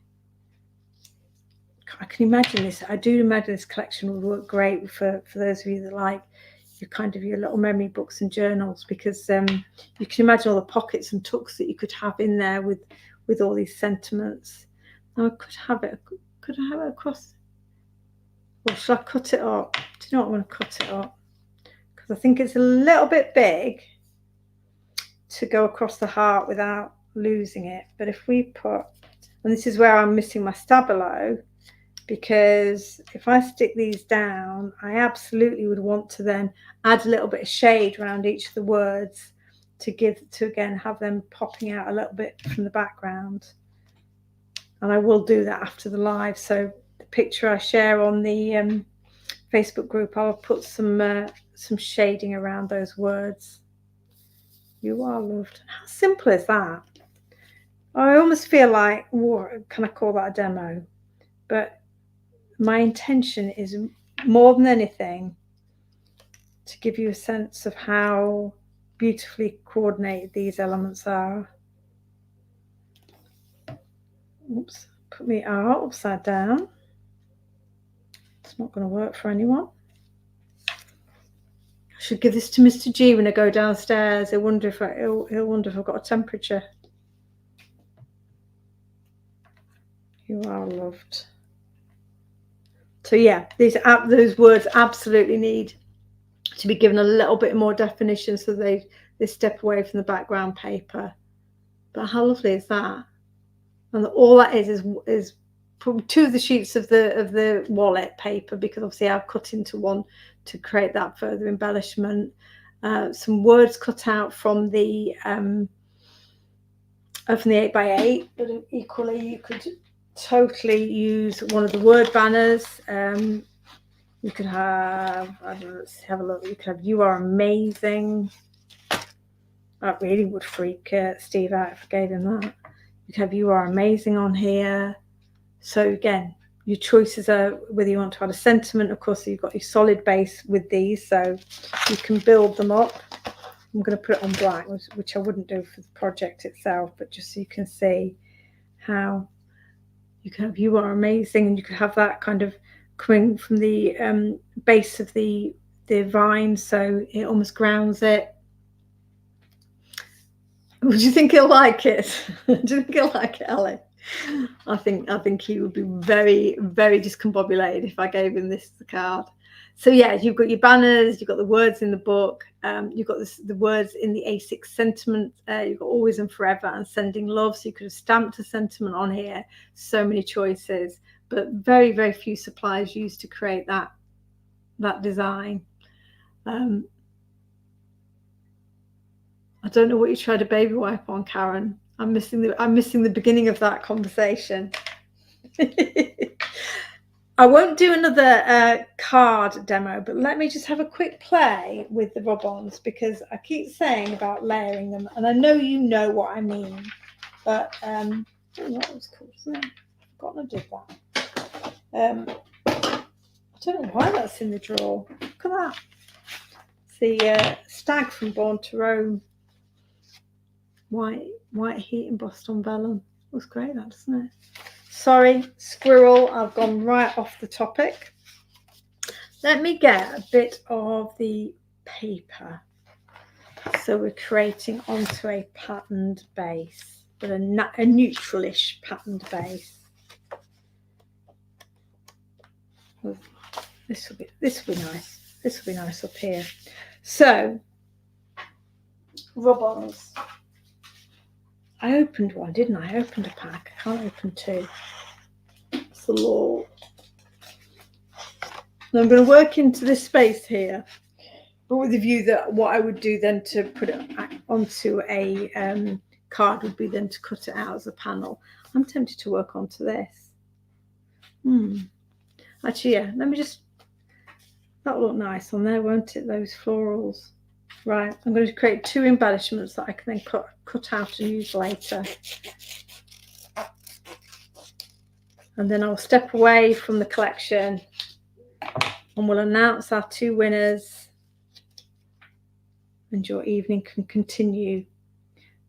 I can imagine this. I do imagine this collection would work great for those of you that like your little memory books and journals, because you can imagine all the pockets and tucks that you could have in there with all these sentiments. Now I could I have it across, or should I cut it up? Do you know what, I'm going to cut it up because I think it's a little bit big to go across the heart without losing it. But if we put, and this is where I'm missing my Stabilo, because if I stick these down, I absolutely would want to then add a little bit of shade around each of the words to again have them popping out a little bit from the background. And I will do that after the live. So the picture I share on the Facebook group, I'll put some shading around those words. You are loved. How simple is that? I almost feel like, can I call that a demo? But my intention is, more than anything, to give you a sense of how beautifully coordinated these elements are. Oops, put my art upside down. It's not going to work for anyone. I should give this to Mr. G when I go downstairs. He'll wonder if I've got a temperature. You are loved. So yeah, those words absolutely need to be given a little bit more definition, so they step away from the background paper. But how lovely is that? And all that is probably 2 of the sheets of the wallet paper, because obviously I've cut into one to create that further embellishment. Some words cut out from the 8x8, but equally you could totally use one of the word banners. You could have, I don't know, let's have a look. You could have "You are amazing." That really would freak Steve out if I gave him that. You could have "You are amazing" on here. So again, your choices are whether you want to add a sentiment. Of course, you've got your solid base with these, so you can build them up. I'm going to put it on black, which I wouldn't do for the project itself, but just so you can see how you can have "You are amazing," and you could have that kind of coming from the base of the vine, so it almost grounds it. Would you think he'll like it? Do you think he'll like it, Ellie? I think he would be very, very discombobulated if I gave him this as a card. So yeah, you've got your banners, you've got the words in the book, you've got the words in the A6 sentiment, you've got always and forever and sending love. So you could have stamped a sentiment on here. So many choices, but very, very few supplies used to create that design. I don't know what you tried a baby wipe on, Karen. I'm missing the beginning of that conversation. I won't do another card demo, but let me just have a quick play with the rub-ons, because I keep saying about layering them, and I know you know what I mean. But I don't know what it was called, isn't it? I've forgotten I did that. I don't know why that's in the drawer. Look at that. It's the stag from Born to Rome. White heat embossed on vellum. Looks great, that, doesn't it? Sorry, squirrel, I've gone right off the topic. Let me get a bit of the paper. So we're creating onto a patterned base, but a neutralish patterned base. This will be nice. This will be nice up here. So rub-ons. I opened one, didn't I? I opened a pack. I can't open 2. It's the law. And I'm going to work into this space here, but with the view that what I would do then to put it onto a card would be then to cut it out as a panel. I'm tempted to work onto this. Actually, yeah, let me just, that'll look nice on there, won't it? Those florals. Right, I'm going to create 2 embellishments that I can then cut out and use later. And then I'll step away from the collection and we'll announce our 2 winners, and your evening can continue.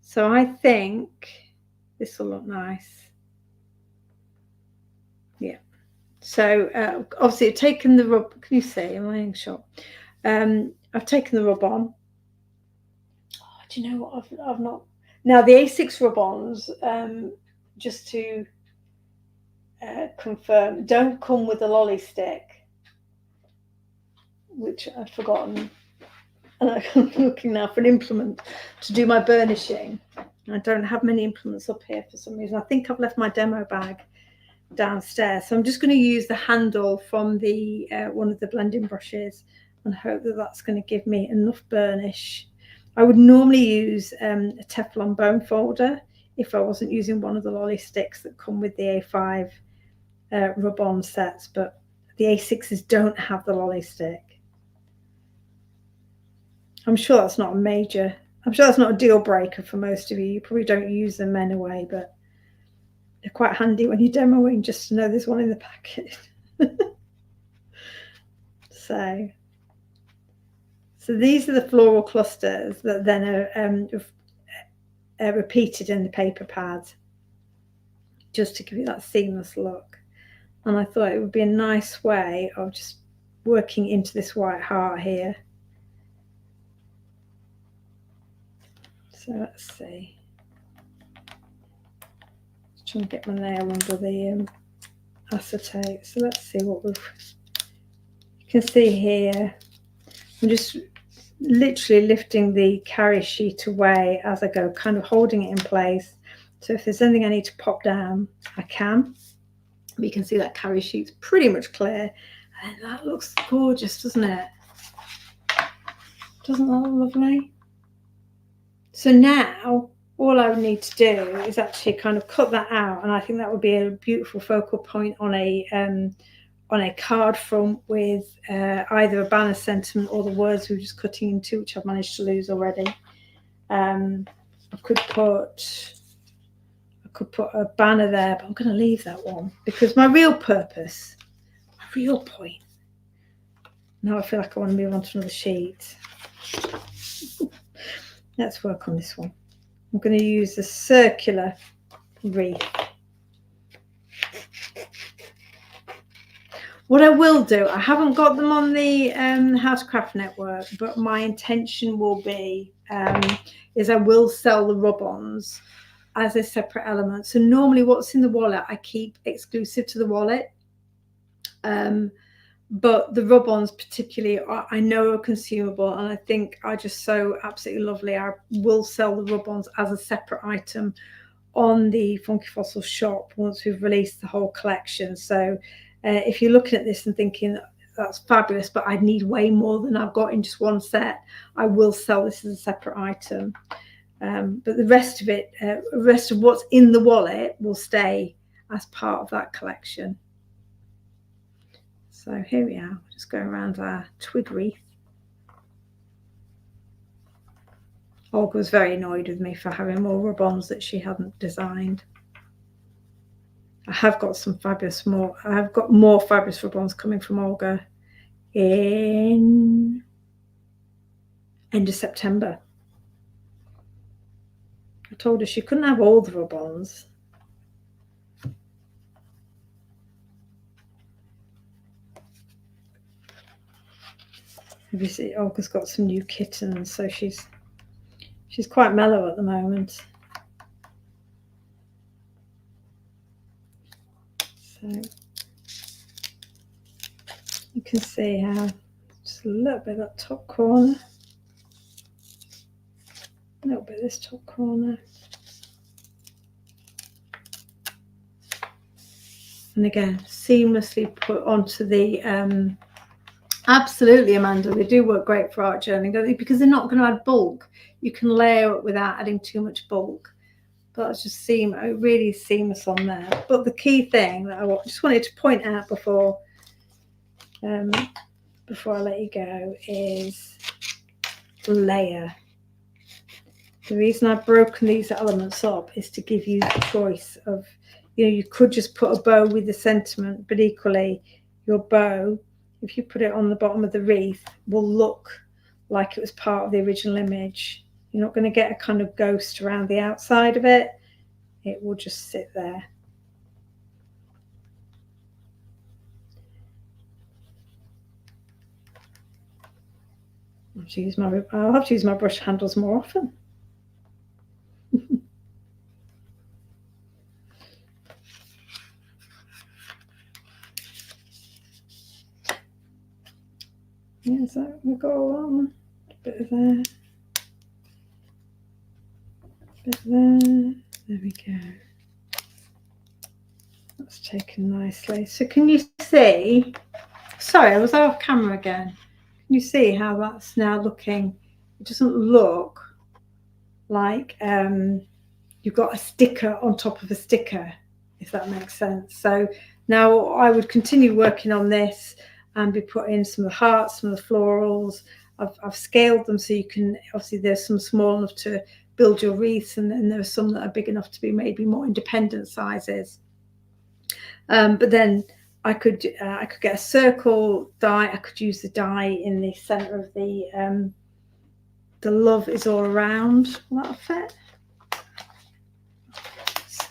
So I think this will look nice. Yeah. So obviously I've taken the rub, can you see? Am I in shot? I've taken the rub-on. Oh, do you know what? I've not. Now the A6 rub-ons, just to confirm, don't come with a lolly stick, which I'd forgotten. And I'm looking now for an implement to do my burnishing. I don't have many implements up here for some reason. I think I've left my demo bag downstairs. So I'm just going to use the handle from the one of the blending brushes and hope that that's going to give me enough burnish. I would normally use a Teflon bone folder if I wasn't using one of the lolly sticks that come with the A5 rub-on sets, but the A6s don't have the lolly stick. I'm sure that's not a deal breaker for most of you. You probably don't use them anyway, but they're quite handy when you're demoing, just to know there's one in the packet. So these are the floral clusters that then are repeated in the paper pad, just to give you that seamless look. And I thought it would be a nice way of just working into this white heart here. So let's see. Just trying to get my nail under the acetate. So let's see what you can see here. I'm just literally lifting the carry sheet away as I go, kind of holding it in place. So if there's anything I need to pop down, I can. But you can see that carry sheet's pretty much clear. And that looks gorgeous, doesn't it? Doesn't that look lovely? So now all I would need to do is actually kind of cut that out, and I think that would be a beautiful focal point on a card front with either a banner sentiment or the words we were just cutting into, which I've managed to lose already. I could put a banner there, but I'm going to leave that one because my real purpose, my real point. Now I feel like I want to move on to another sheet. Let's work on this one. I'm going to use the circular wreath. What I will do, I haven't got them on the How to Craft Network, but my intention will be, is I will sell the rub-ons as a separate element. So normally what's in the wallet, I keep exclusive to the wallet. But the rub-ons particularly, I know are consumable, and I think are just so absolutely lovely. I will sell the rub-ons as a separate item on the Funky Fossil shop once we've released the whole collection. So if you're looking at this and thinking that's fabulous, but I'd need way more than I've got in just one set, I will sell this as a separate item. But the rest of it, the rest of what's in the wallet will stay as part of that collection. So here we are, just going around our twig wreath. Olga was very annoyed with me for having more rub-ons that she hadn't designed. I have got some fabulous more. I have got more fabulous rub-ons coming from Olga in end of September. I told her she couldn't have all the rub-ons. Obviously, Olga's got some new kittens, so she's quite mellow at the moment. So you can see how just a little bit of that top corner, a little bit of this top corner, and again seamlessly put onto the absolutely, Amanda, they do work great for art journaling, don't they? Because they're not going to add bulk. You can layer it without adding too much bulk. But that's just really seamless on there. But the key thing that I just wanted to point out before I let you go is layer. The reason I've broken these elements up is to give you the choice of, you could just put a bow with the sentiment, but equally your bow, if you put it on the bottom of the wreath, will look like it was part of the original image. You're not going to get a kind of ghost around the outside of it. It will just sit there. I'll have to use my brush handles more often. Yeah, so we'll go on a bit of there, a bit there. There we go. That's taken nicely. So can you see? Sorry, I was off camera again. Can you see how that's now looking? It doesn't look like you've got a sticker on top of a sticker, if that makes sense. So now I would continue working on this and be putting some of the hearts, some of the florals. I've scaled them so you can, obviously there's some small enough to build your wreaths, and then there are some that are big enough to be maybe more independent sizes. But then I could get a circle die. I could use the die in the center of the love is all around. Will that fit?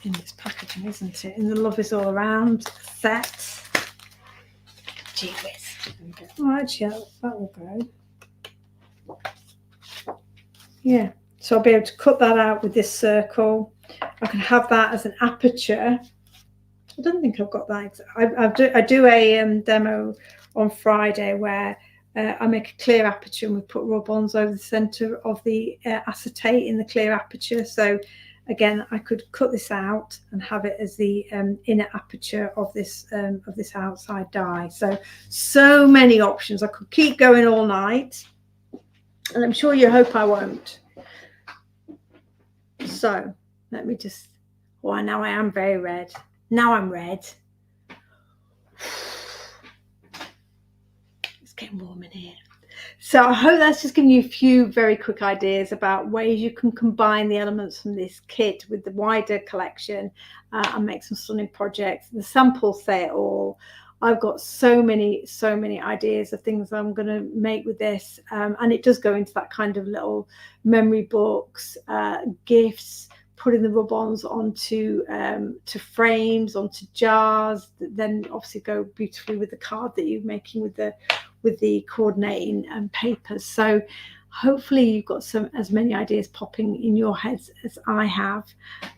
in this packaging, isn't it? And the Love Is All Around set. Gee whiz. Oh, actually, that will go. Yeah, so I'll be able to cut that out with this circle. I can have that as an aperture. I don't think I've got that. I do a demo on Friday where I make a clear aperture and we put rub-ons over the centre of the acetate in the clear aperture. So again, I could cut this out and have it as the inner aperture of this outside die. So many options. I could keep going all night, and I'm sure you hope I won't. So let me just. Well, now I am very red. Now I'm red. It's getting warm in here. So I hope that's just giving you a few very quick ideas about ways you can combine the elements from this kit with the wider collection and make some stunning projects. The samples say it all. I've got so many ideas of things I'm going to make with this, and it does go into that kind of little memory books, gifts, putting the rub-ons onto to frames, onto jars, that then obviously go beautifully with the card that you're making with the coordinating papers. So hopefully you've got as many ideas popping in your heads as I have.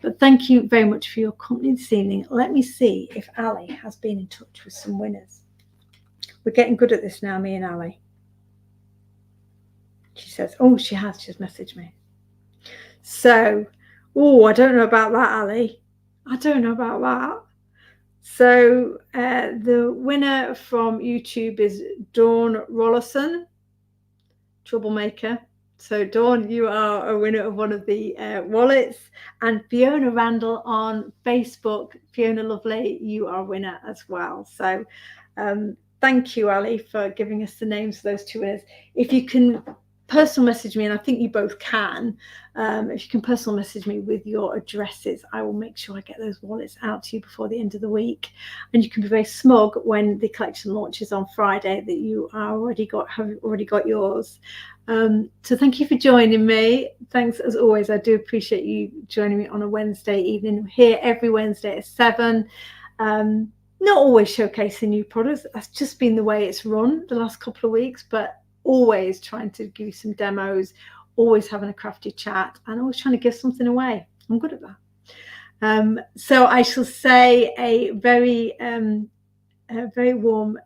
But thank you very much for your company this evening. Let me see if Ali has been in touch with some winners. We're getting good at this now, me and Ali. She says, oh, she has just messaged me. So, oh, I don't know about that, Ali. I don't know about that. So the winner from YouTube is Dawn Rollerson, Troublemaker. So Dawn, you are a winner of one of the wallets. And Fiona Randall on Facebook, Fiona Lovely, you are a winner as well. So thank you, Ali, for giving us the names of those two winners. If you can personal message me, and I think you both can, if you can personal message me with your addresses, I will make sure I get those wallets out to you before the end of the week. And you can be very smug when the collection launches on Friday that you have already got yours. So thank you for joining me. Thanks as always. I do appreciate you joining me on a Wednesday evening. We're here every Wednesday at 7. Not always showcasing new products. That's just been the way it's run the last couple of weeks, but always trying to give you some demos, always having a crafty chat, and always trying to give something away. I'm good at that. So I shall say a very warm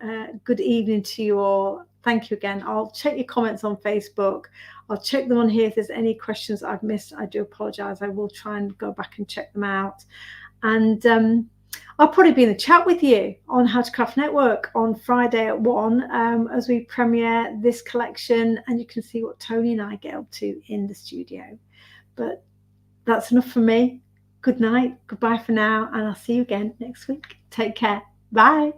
good evening to you all. Thank you again. I'll check your comments on Facebook. I'll check them on here. If there's any questions I've missed, I do apologize. I will try and go back and check them out. And I'll probably be in the chat with you on How to Craft Network on Friday at 1 as we premiere this collection, and you can see what Tony and I get up to in the studio. But that's enough from me. Good night, goodbye for now, and I'll see you again next week. Take care. Bye.